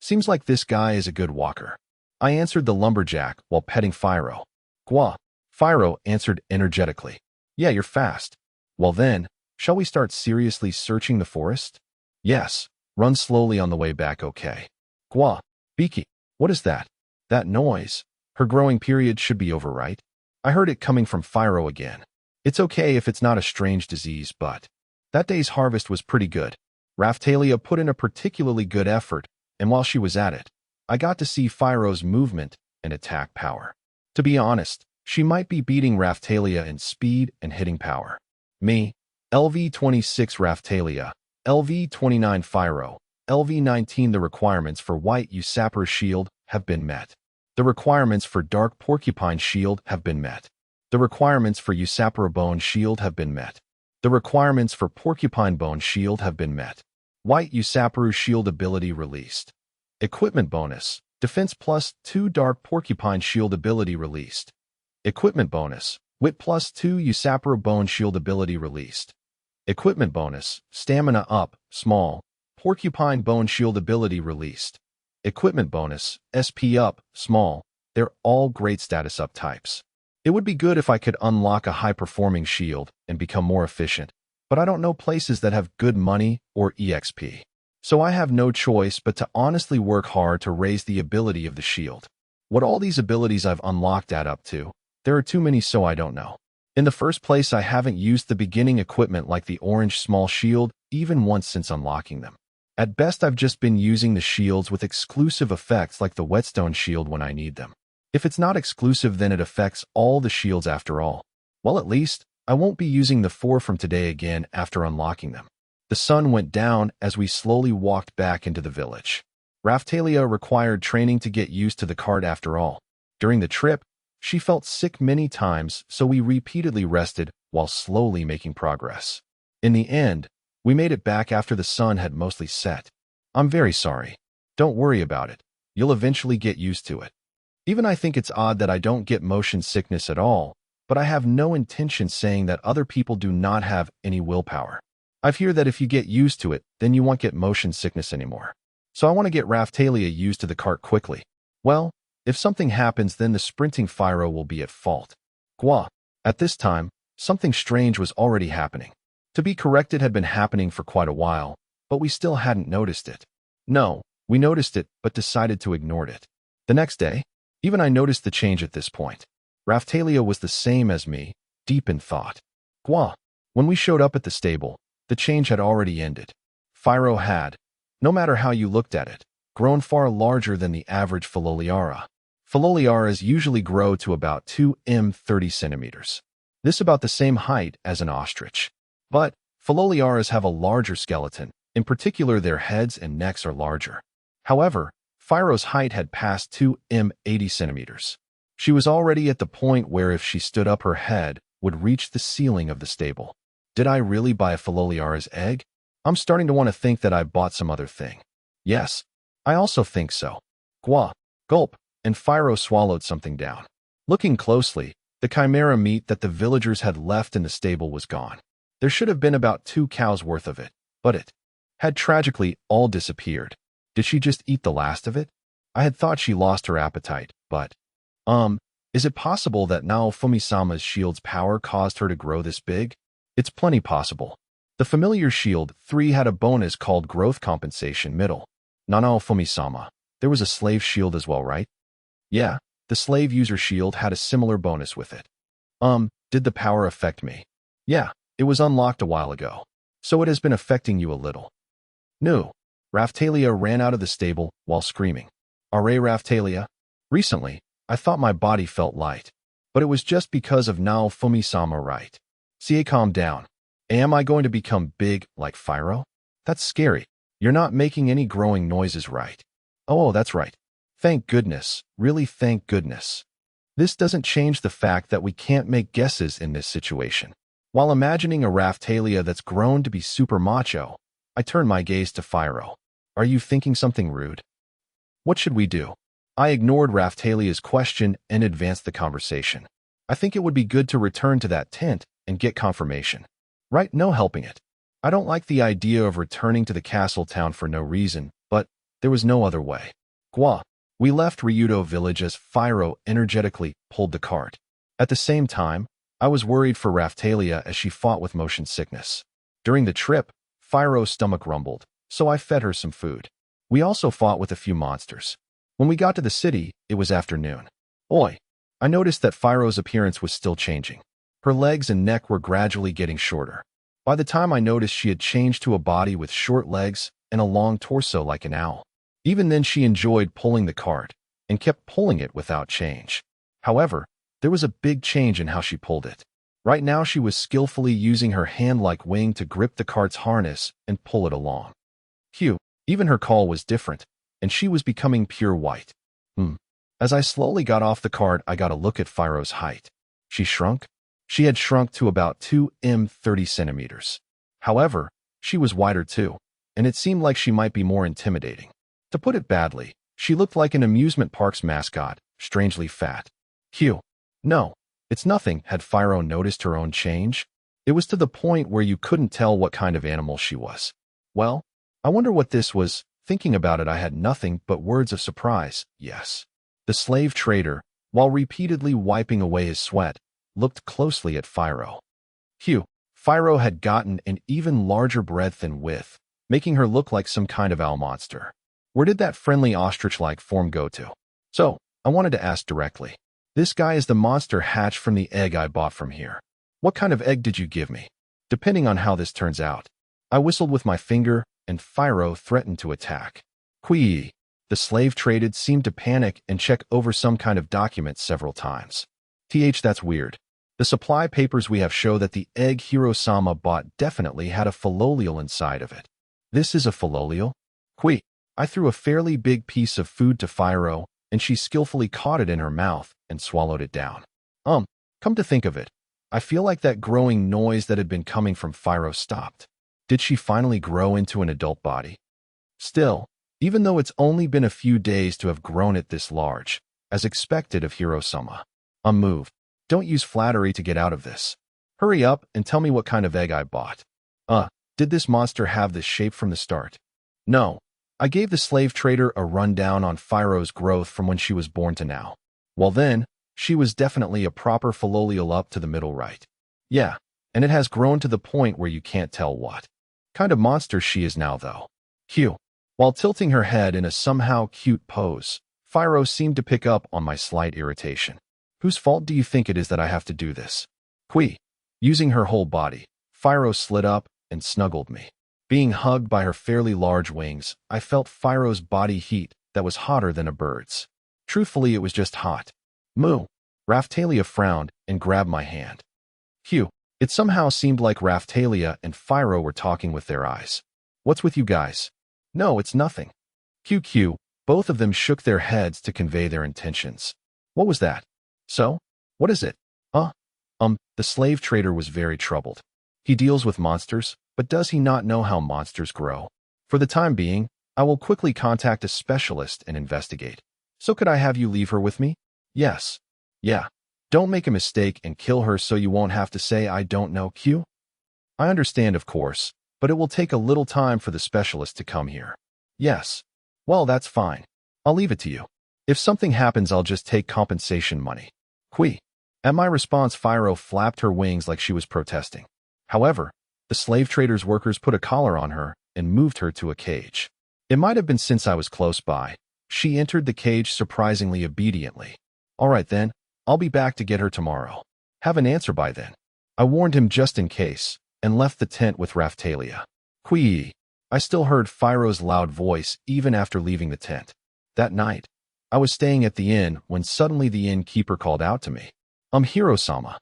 Seems like this guy is a good walker. I answered the lumberjack while petting Phiro. Gwa. Phiro answered energetically. Yeah, you're fast. Well then, shall we start seriously searching the forest? Yes. Run slowly on the way back, okay? Gwa. Biki. What is that? That noise. Her growing period should be over, right? I heard it coming from Phiro again. It's okay if it's not a strange disease, but that day's harvest was pretty good. Raphtalia put in a particularly good effort, and while she was at it, I got to see Phyro's movement and attack power. To be honest, she might be beating Raphtalia in speed and hitting power. Me, LV-26 Raphtalia, LV-29 Phyro, LV-19. The requirements for White Usurper's shield have been met. The requirements for Dark Porcupine shield have been met. The requirements for Usurper Bone shield have been met. The requirements for Porcupine Bone shield have been met. White Usurper's shield ability released. Equipment bonus, defense plus 2 Dark Porcupine shield ability released. Equipment bonus, wit plus 2 Usurper Bone shield ability released. Equipment bonus, stamina up, small, Porcupine Bone shield ability released. Equipment bonus, SP up, small. They're all great status up types. It would be good if I could unlock a high-performing shield and become more efficient, but I don't know places that have good money or EXP. So I have no choice but to honestly work hard to raise the ability of the shield. What all these abilities I've unlocked add up to, there are too many, so I don't know. In the first place, I haven't used the beginning equipment like the orange small shield even once since unlocking them. At best, I've just been using the shields with exclusive effects like the whetstone shield when I need them. If it's not exclusive, then it affects all the shields after all. Well, at least, I won't be using the 4 from today again after unlocking them. The sun went down as we slowly walked back into the village. Raphtalia required training to get used to the cart after all. During the trip, she felt sick many times, so we repeatedly rested while slowly making progress. In the end, we made it back after the sun had mostly set. I'm very sorry. Don't worry about it. You'll eventually get used to it. Even I think it's odd that I don't get motion sickness at all, but I have no intention saying that other people do not have any willpower. I've heard that if you get used to it, then you won't get motion sickness anymore. So I want to get Raphtalia used to the cart quickly. Well, if something happens, then the sprinting Phiro will be at fault. Gwa. At this time, something strange was already happening. To be correct, it had been happening for quite a while, but we still hadn't noticed it. No, we noticed it, but decided to ignore it. The next day, even I noticed the change at this point. Raphtalia was the same as me, deep in thought. Gwa. When we showed up at the stable, the change had already ended. Phiro had, no matter how you looked at it, grown far larger than the average Philoliara. Philoliaras usually grow to about 30 centimeters. This about the same height as an ostrich. But Philoliaras have a larger skeleton, in particular their heads and necks are larger. However, Phyro's height had passed 80 centimeters. She was already at the point where if she stood up, her head would reach the ceiling of the stable. Did I really buy a Philoliara's egg? I'm starting to want to think that I bought some other thing. Yes, I also think so. Gwa. Gulp. And Phyro swallowed something down. Looking closely, the chimera meat that the villagers had left in the stable was gone. There should have been about 2 cows worth of it, but it had tragically all disappeared. Did she just eat the last of it? I had thought she lost her appetite, but is it possible that Naofumi-sama's shield's power caused her to grow this big? It's plenty possible. The familiar shield 3 had a bonus called growth compensation middle. Naofumi-sama. There was a slave shield as well, right? Yeah, the slave user shield had a similar bonus with it. Did the power affect me? Yeah, it was unlocked a while ago, so it has been affecting you a little. No. Raphtalia ran out of the stable while screaming. Are Raphtalia? Recently, I thought my body felt light, but it was just because of Naofumi-sama, right? See, calm down. Am I going to become big like Phiro? That's scary. You're not making any growing noises, right? Oh, that's right. Thank goodness, really thank goodness. This doesn't change the fact that we can't make guesses in this situation. While imagining a Raphtalia that's grown to be super macho, I turn my gaze to Phiro. Are you thinking something rude? What should we do? I ignored Raphtalia's question and advanced the conversation. I think it would be good to return to that tent and get confirmation. Right, no helping it. I don't like the idea of returning to the castle town for no reason, but there was no other way. Gwa. We left Ryudo village as Phiro energetically pulled the cart. At the same time, I was worried for Raphtalia as she fought with motion sickness. During the trip, Phiro's stomach rumbled, so I fed her some food. We also fought with a few monsters. When we got to the city, it was afternoon. Oi! I noticed that Phiro's appearance was still changing. Her legs and neck were gradually getting shorter. By the time I noticed, she had changed to a body with short legs and a long torso like an owl. Even then, she enjoyed pulling the cart and kept pulling it without change. However, there was a big change in how she pulled it. Right now, she was skillfully using her hand-like wing to grip the cart's harness and pull it along. Phew, even her call was different, and she was becoming pure white. As I slowly got off the cart, I got a look at Phiro's height. She shrunk. She had shrunk to about 30 centimeters. However, she was wider too, and it seemed like she might be more intimidating. To put it badly, she looked like an amusement park's mascot, strangely fat. Phew. No, it's nothing. Had Phiro noticed her own change? It was to the point where you couldn't tell what kind of animal she was. Well, I wonder what this was. Thinking about it, I had nothing but words of surprise. Yes. The slave trader, while repeatedly wiping away his sweat, looked closely at Phiro. Phew. Phiro had gotten an even larger breadth and width, making her look like some kind of owl monster. Where did that friendly ostrich-like form go to? So, I wanted to ask directly. This guy is the monster hatched from the egg I bought from here. What kind of egg did you give me? Depending on how this turns out. I whistled with my finger, and Phiro threatened to attack. Quee! The slave traded seemed to panic and check over some kind of document several times. That's weird. The supply papers we have show that the egg Hiro-sama bought definitely had a philolial inside of it. This is a philolial? Quee! I threw a fairly big piece of food to Phiro, and she skillfully caught it in her mouth and swallowed it down. Come to think of it, I feel like that growing noise that had been coming from Phiro stopped. Did she finally grow into an adult body? Still, even though it's only been a few days to have grown it this large, as expected of Hiro-sama. Move. Don't use flattery to get out of this. Hurry up and tell me what kind of egg I bought. Did this monster have this shape from the start? No. I gave the slave trader a rundown on Phiro's growth from when she was born to now. Well then, she was definitely a proper philolial up to the middle right. Yeah, and it has grown to the point where you can't tell what kind of monster she is now though. Phew. While tilting her head in a somehow cute pose, Phiro seemed to pick up on my slight irritation. Whose fault do you think it is that I have to do this? Quee. Using her whole body, Phiro slid up and snuggled me. Being hugged by her fairly large wings, I felt Phiro's body heat that was hotter than a bird's. Truthfully, it was just hot. Moo. Raphtalia frowned and grabbed my hand. Phew. It somehow seemed like Raphtalia and Phiro were talking with their eyes. What's with you guys? No, it's nothing. QQ. Both of them shook their heads to convey their intentions. What was that? So? What is it? The slave trader was very troubled. He deals with monsters, but does he not know how monsters grow? For the time being, I will quickly contact a specialist and investigate. So could I have you leave her with me? Yes. Yeah. Don't make a mistake and kill her so you won't have to say I don't know Q. I understand, of course, but it will take a little time for the specialist to come here. Yes. Well, that's fine. I'll leave it to you. If something happens, I'll just take compensation money. Quee. At my response, Phiro flapped her wings like she was protesting. However, the slave trader's workers put a collar on her and moved her to a cage. It might have been since I was close by. She entered the cage surprisingly obediently. All right then, I'll be back to get her tomorrow. Have an answer by then. I warned him just in case, and left the tent with Raphtalia. Quee. I still heard Phiro's loud voice even after leaving the tent. That night, I was staying at the inn when suddenly the innkeeper called out to me. Hiro-sama.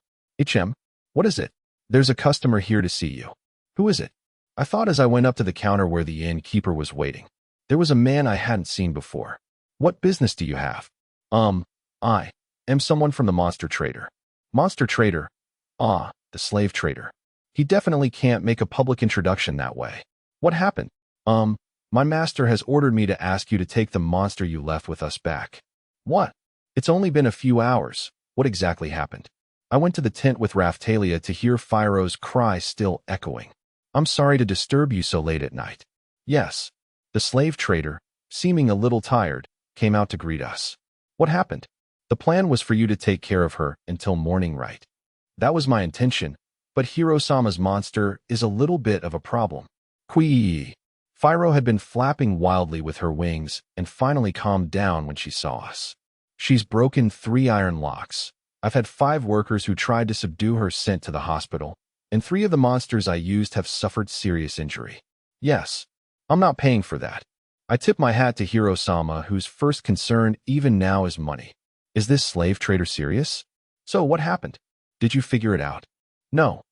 What is it? There's a customer here to see you. Who is it? I thought as I went up to the counter where the innkeeper was waiting. There was a man I hadn't seen before. What business do you have? I am someone from the monster trader. Monster trader? The slave trader. He definitely can't make a public introduction that way. What happened? My master has ordered me to ask you to take the monster you left with us back. What? It's only been a few hours. What exactly happened? I went to the tent with Raphtalia to hear Phyro's cry still echoing. I'm sorry to disturb you so late at night. Yes. The slave trader, seeming a little tired, came out to greet us. What happened? The plan was for you to take care of her until morning, right? That was my intention, but Hiro-sama's monster is a little bit of a problem. Quee! Phyro had been flapping wildly with her wings and finally calmed down when she saw us. She's broken 3 iron locks. I've had 5 workers who tried to subdue her sent to the hospital, and 3 of the monsters I used have suffered serious injury. Yes, I'm not paying for that. I tip my hat to Hiro-sama, whose first concern even now is money. Is this slave trader serious? So what happened? Did you figure it out? No.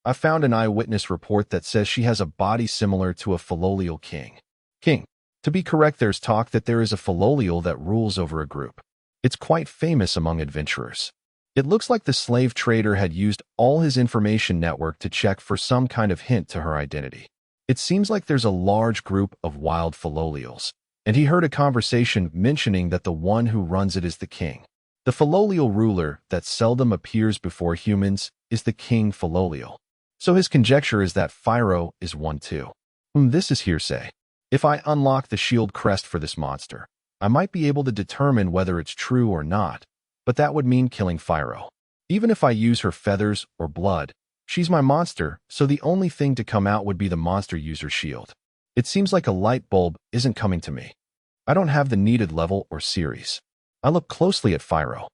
I found an eyewitness report that says she has a body similar to a Filolial king. To be correct, there's talk that there is a Filolial that rules over a group. It's quite famous among adventurers. It looks like the slave trader had used all his information network to check for some kind of hint to her identity. It seems like there's a large group of wild Filolials, and he heard a conversation mentioning that the one who runs it is the king. The Filolial ruler that seldom appears before humans is the king Filolial. So his conjecture is that Phyro is one too. This is hearsay. If I unlock the shield crest for this monster, I might be able to determine whether it's true or not, but that would mean killing Phyro. Even if I use her feathers or blood, she's my monster, so the only thing to come out would be the monster user shield. It seems like a light bulb isn't coming to me. I don't have the needed level or series. I look closely at Phyro.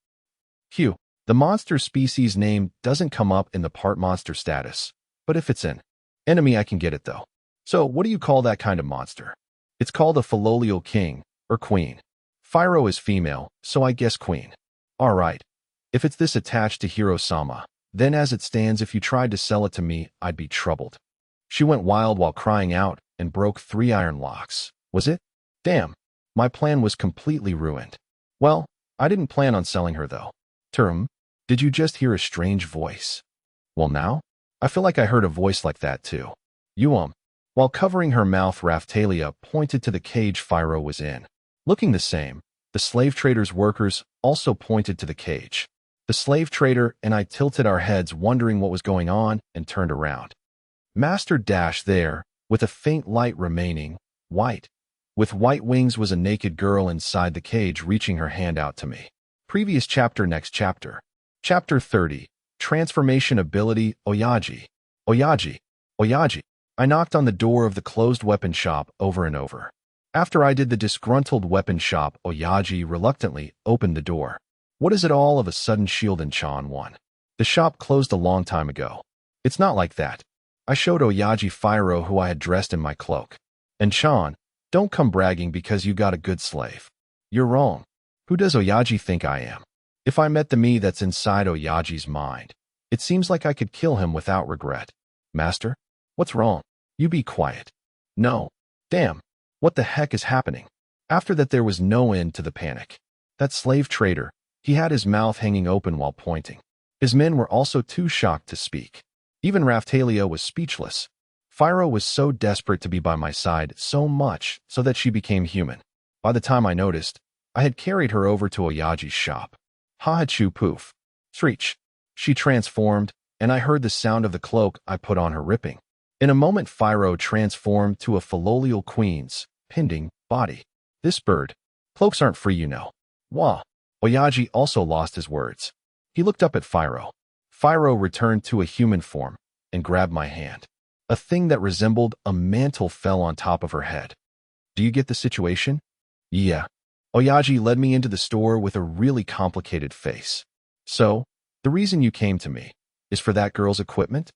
The monster species name doesn't come up in the part monster status, but if it's an enemy I can get it though. So what do you call that kind of monster? It's called a Filolial king, or queen. Phyro is female, so I guess queen. Alright. If it's this attached to Hiro-sama, then as it stands, if you tried to sell it to me, I'd be troubled. She went wild while crying out and broke 3 iron locks. Was it? Damn. My plan was completely ruined. Well, I didn't plan on selling her though. Did you just hear a strange voice? Well now? I feel like I heard a voice like that too. While covering her mouth, Raphtalia pointed to the cage Phyro was in. Looking the same, the slave trader's workers also pointed to the cage. The slave trader and I tilted our heads, wondering what was going on, and turned around. Master Dash there, with a faint light remaining, white. With white wings was a naked girl inside the cage, reaching her hand out to me. Previous chapter, next chapter. Chapter 30. Transformation Ability, Oyaji. Oyaji. I knocked on the door of the closed weapon shop over and over. After I did, the disgruntled weapon shop Oyaji reluctantly opened the door. What is it all of a sudden, Shield and Chan one? The shop closed a long time ago. It's not like that. I showed Oyaji Phyro who I had dressed in my cloak. And Chan, don't come bragging because you got a good slave. You're wrong. Who does Oyaji think I am? If I met the me that's inside Oyaji's mind, it seems like I could kill him without regret. Master? What's wrong? You be quiet. No. Damn. What the heck is happening? After that, there was no end to the panic. That slave trader, he had his mouth hanging open while pointing. His men were also too shocked to speak. Even Raphtalia was speechless. Phyro was so desperate to be by my side, so much so that she became human. By the time I noticed, I had carried her over to Oyaji's shop. Ha-ha-choo poof. Screech. She transformed, and I heard the sound of the cloak I put on her ripping. In a moment, Phyro transformed to a Filolial queen's pending body. This bird. Cloaks aren't free, you know. Wah. Oyaji also lost his words. He looked up at Phyro. Phyro returned to a human form and grabbed my hand. A thing that resembled a mantle fell on top of her head. Do you get the situation? Yeah. Oyaji led me into the store with a really complicated face. So, the reason you came to me is for that girl's equipment?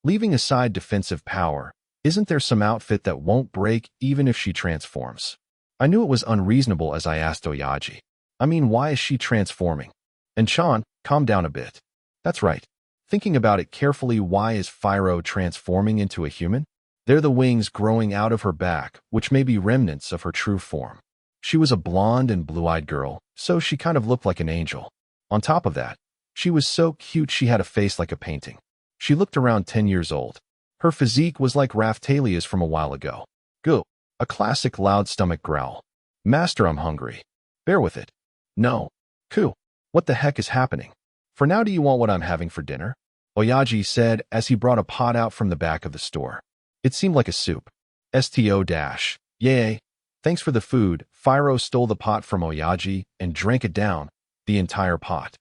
Leaving aside defensive power, isn't there some outfit that won't break even if she transforms? I knew it was unreasonable as I asked Oyaji. I mean, why is she transforming? And Chan, calm down a bit. That's right. Thinking about it carefully, why is Phyro transforming into a human? They're the wings growing out of her back, which may be remnants of her true form. She was a blonde and blue-eyed girl, so she kind of looked like an angel. On top of that, she was so cute she had a face like a painting. She looked around 10 years old. Her physique was like Raphtalia's from a while ago. Go. A classic loud stomach growl. Master, I'm hungry. Bear with it. No. Ku. What the heck is happening? For now, do you want what I'm having for dinner? Oyaji said as he brought a pot out from the back of the store. It seemed like a soup. Sto dash. Yay. Thanks for the food. Phiro stole the pot from Oyaji and drank it down, the entire pot.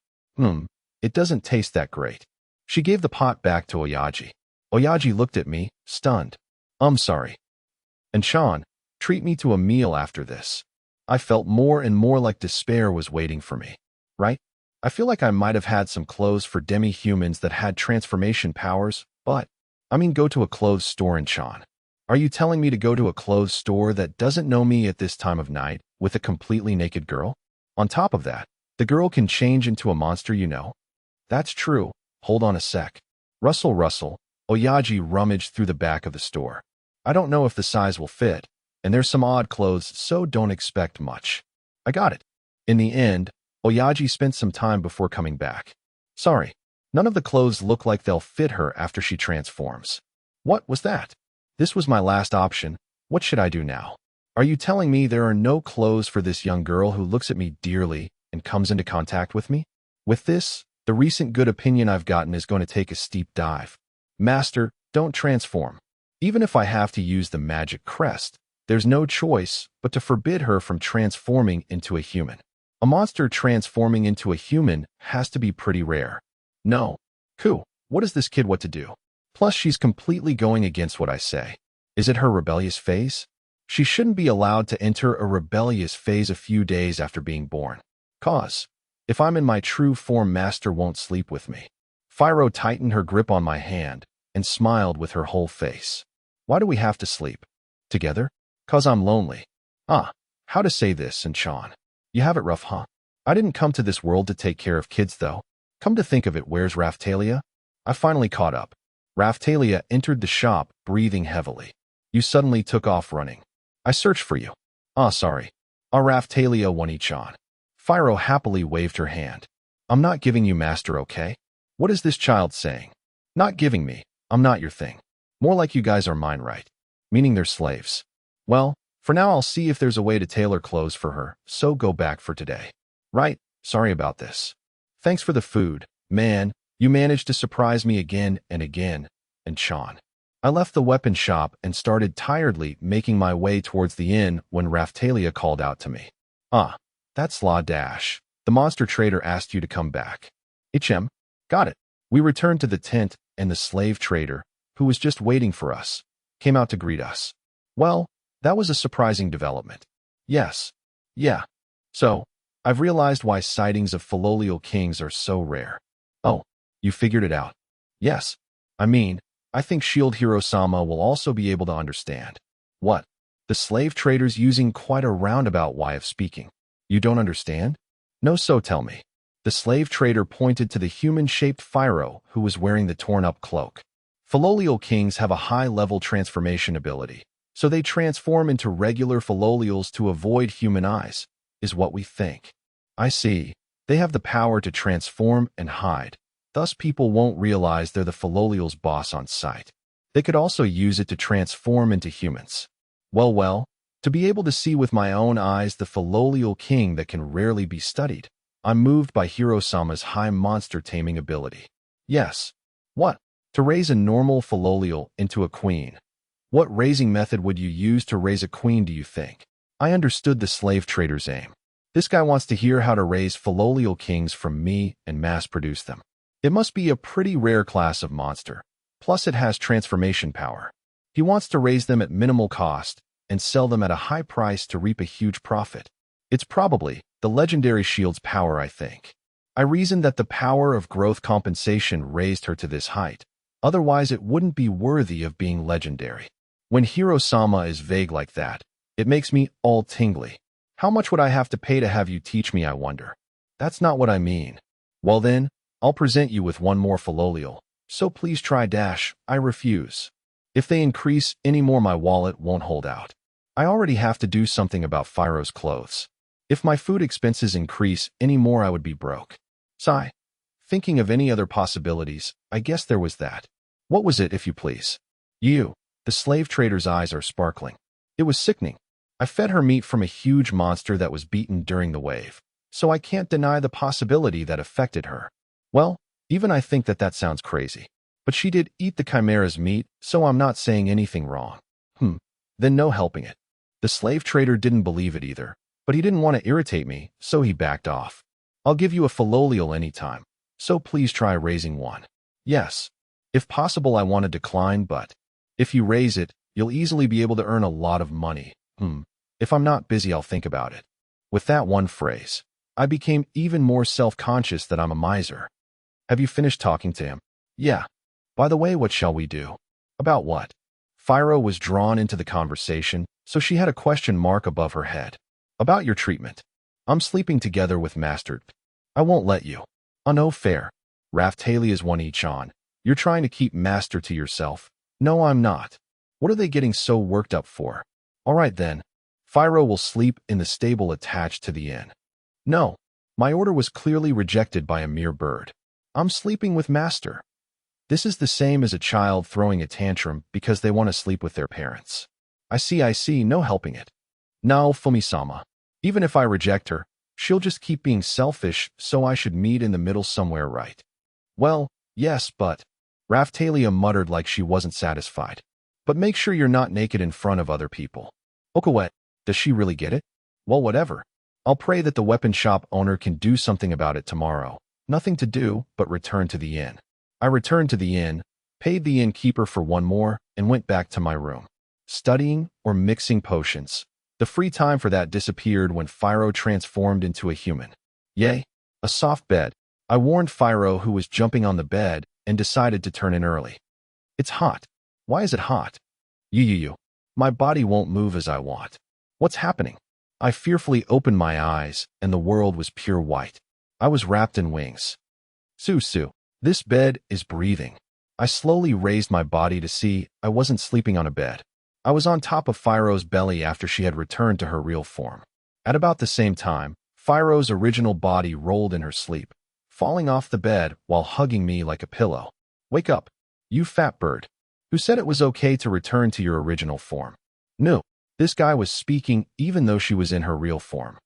It doesn't taste that great. She gave the pot back to Oyaji. Oyaji looked at me, stunned. I'm sorry. And Sean, treat me to a meal after this. I felt more and more like despair was waiting for me. Right? I feel like I might have had some clothes for demi-humans that had transformation powers, but, go to a clothes store in Sean. Are you telling me to go to a clothes store that doesn't know me at this time of night with a completely naked girl? On top of that, the girl can change into a monster, you know? That's true. Hold on a sec. Rustle, Oyaji rummaged through the back of the store. I don't know if the size will fit, and there's some odd clothes, so don't expect much. I got it. In the end, Oyaji spent some time before coming back. Sorry, none of the clothes look like they'll fit her after she transforms. What was that? This was my last option. What should I do now? Are you telling me there are no clothes for this young girl who looks at me dearly and comes into contact with me? With this, the recent good opinion I've gotten is going to take a steep dive. Master, don't transform. Even if I have to use the magic crest, there's no choice but to forbid her from transforming into a human. A monster transforming into a human has to be pretty rare. No. Ku, what is this kid what to do? Plus, she's completely going against what I say. Is it her rebellious phase? She shouldn't be allowed to enter a rebellious phase a few days after being born. Cause, if I'm in my true form, Master won't sleep with me. Phiro tightened her grip on my hand and smiled with her whole face. Why do we have to sleep? Together? Cause I'm lonely. How to say this, and Sean. You have it rough, huh? I didn't come to this world to take care of kids, though. Come to think of it, where's Raphtalia? I finally caught up. Raphtalia entered the shop, breathing heavily. You suddenly took off running. I searched for you. Sorry. Raphtalia won each on. Phiro happily waved her hand. I'm not giving you, Master, okay? What is this child saying? Not giving me. I'm not your thing. More like you guys are mine, right? Meaning they're slaves. Well, for now I'll see if there's a way to tailor clothes for her, so go back for today. Right, sorry about this. Thanks for the food, man, you managed to surprise me again and again, and Sean. I left the weapon shop and started tiredly making my way towards the inn when Raphtalia called out to me. That's La Dash. The monster trader asked you to come back. HM, got it. We returned to the tent and the slave trader, who was just waiting for us, came out to greet us. Well, that was a surprising development. Yes. Yeah. So, I've realized why sightings of Philolial kings are so rare. Oh, you figured it out? Yes. I think Shield Hiro-sama will also be able to understand. What? The slave trader's using quite a roundabout way of speaking. You don't understand? No, so tell me. The slave trader pointed to the human-shaped Phiro who was wearing the torn-up cloak. Philolial kings have a high-level transformation ability, so they transform into regular Philolials to avoid human eyes, is what we think. I see. They have the power to transform and hide. Thus, people won't realize they're the Philolial's boss on sight. They could also use it to transform into humans. Well, to be able to see with my own eyes the Philolial king that can rarely be studied, I'm moved by Hiro-sama's high monster taming ability. Yes. What? To raise a normal Philolial into a queen. What raising method would you use to raise a queen, do you think? I understood the slave trader's aim. This guy wants to hear how to raise Philolial kings from me and mass-produce them. It must be a pretty rare class of monster. Plus it has transformation power. He wants to raise them at minimal cost and sell them at a high price to reap a huge profit. It's probably the legendary shield's power, I think. I reasoned that the power of growth compensation raised her to this height. Otherwise, it wouldn't be worthy of being legendary. When Hiro-sama is vague like that, it makes me all tingly. How much would I have to pay to have you teach me, I wonder? That's not what I mean. Well then, I'll present you with one more Philolial, so please try dash, I refuse. If they increase any more, my wallet won't hold out. I already have to do something about Phiro's clothes. If my food expenses increase any more, I would be broke. Sigh. Thinking of any other possibilities, I guess there was that. What was it, if you please? You. The slave trader's eyes are sparkling. It was sickening. I fed her meat from a huge monster that was beaten during the wave, so I can't deny the possibility that affected her. Well, even I think that sounds crazy. But she did eat the chimera's meat, so I'm not saying anything wrong. Then no helping it. The slave trader didn't believe it either, but he didn't want to irritate me, so he backed off. I'll give you a fillolial anytime, so please try raising one. Yes. If possible, I want to decline, but if you raise it, you'll easily be able to earn a lot of money. If I'm not busy, I'll think about it. With that one phrase, I became even more self-conscious that I'm a miser. Have you finished talking to him? Yeah. By the way, what shall we do? About what? Phiro was drawn into the conversation, so she had a question mark above her head. About your treatment. I'm sleeping together with Master. I won't let you. Oh, no fair. Raphtalia's one each on. You're trying to keep Master to yourself. No, I'm not. What are they getting so worked up for? All right then. Phiro will sleep in the stable attached to the inn. No. My order was clearly rejected by a mere bird. I'm sleeping with Master. This is the same as a child throwing a tantrum because they want to sleep with their parents. I see, no helping it. No, Fumi-sama. Even if I reject her, she'll just keep being selfish, so I should meet in the middle somewhere, right? Well, yes, but... Raphtalia muttered like she wasn't satisfied. But make sure you're not naked in front of other people. Okawet, does she really get it? Well, whatever. I'll pray that the weapon shop owner can do something about it tomorrow. Nothing to do but return to the inn. I returned to the inn, paid the innkeeper for one more, and went back to my room. Studying or mixing potions. The free time for that disappeared when Phiro transformed into a human. Yay, a soft bed. I warned Phiro, who was jumping on the bed, and decided to turn in early. It's hot. Why is it hot? You. My body won't move as I want. What's happening? I fearfully opened my eyes, and the world was pure white. I was wrapped in wings. Su. This bed is breathing. I slowly raised my body to see I wasn't sleeping on a bed. I was on top of Phiro's belly after she had returned to her real form. At about the same time, Phiro's original body rolled in her sleep, falling off the bed while hugging me like a pillow. Wake up, you fat bird. Who said it was okay to return to your original form? No, this guy was speaking even though she was in her real form.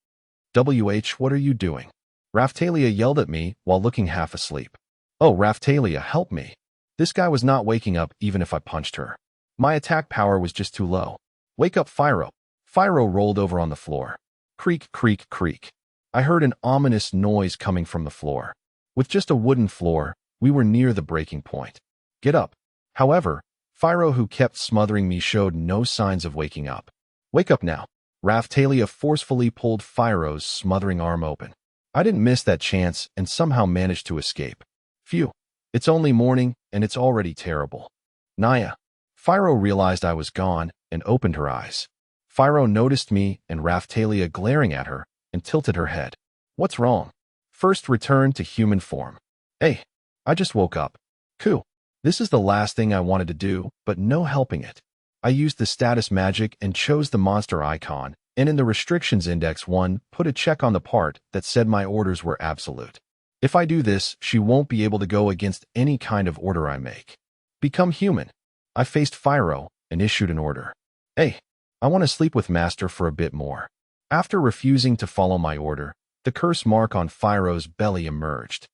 What are you doing? Raphtalia yelled at me while looking half asleep. Oh, Raphtalia, help me. This guy was not waking up even if I punched her. My attack power was just too low. Wake up, Phiro. Phiro rolled over on the floor. Creak, creak, creak. I heard an ominous noise coming from the floor. With just a wooden floor, we were near the breaking point. Get up. However, Phiro, who kept smothering me, showed no signs of waking up. Wake up now. Raphtalia forcefully pulled Phiro's smothering arm open. I didn't miss that chance and somehow managed to escape. Phew. It's only morning, and it's already terrible. Naya. Phiro realized I was gone and opened her eyes. Phiro noticed me and Raphtalia glaring at her and tilted her head. What's wrong? First return to human form. Hey, I just woke up. Cool. This is the last thing I wanted to do, but no helping it. I used the status magic and chose the monster icon, and in the restrictions index 1, put a check on the part that said my orders were absolute. If I do this, she won't be able to go against any kind of order I make. Become human. I faced Phiro and issued an order. Hey, I want to sleep with Master for a bit more. After refusing to follow my order, the curse mark on Phiro's belly emerged.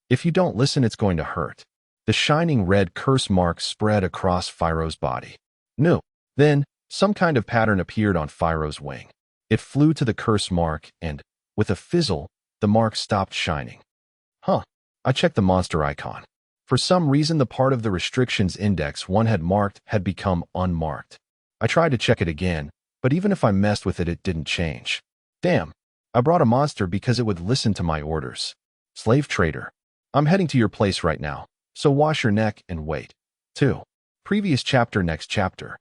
If you don't listen, it's going to hurt. The shining red curse mark spread across Phiro's body. No. Then, some kind of pattern appeared on Phiro's wing. It flew to the curse mark and, with a fizzle, the mark stopped shining. I checked the monster icon. For some reason, the part of the restrictions index 1 had marked had become unmarked. I tried to check it again, but even if I messed with it, it didn't change. Damn, I brought a monster because it would listen to my orders. Slave trader. I'm heading to your place right now, so wash your neck and wait. 2. Previous chapter. Next chapter.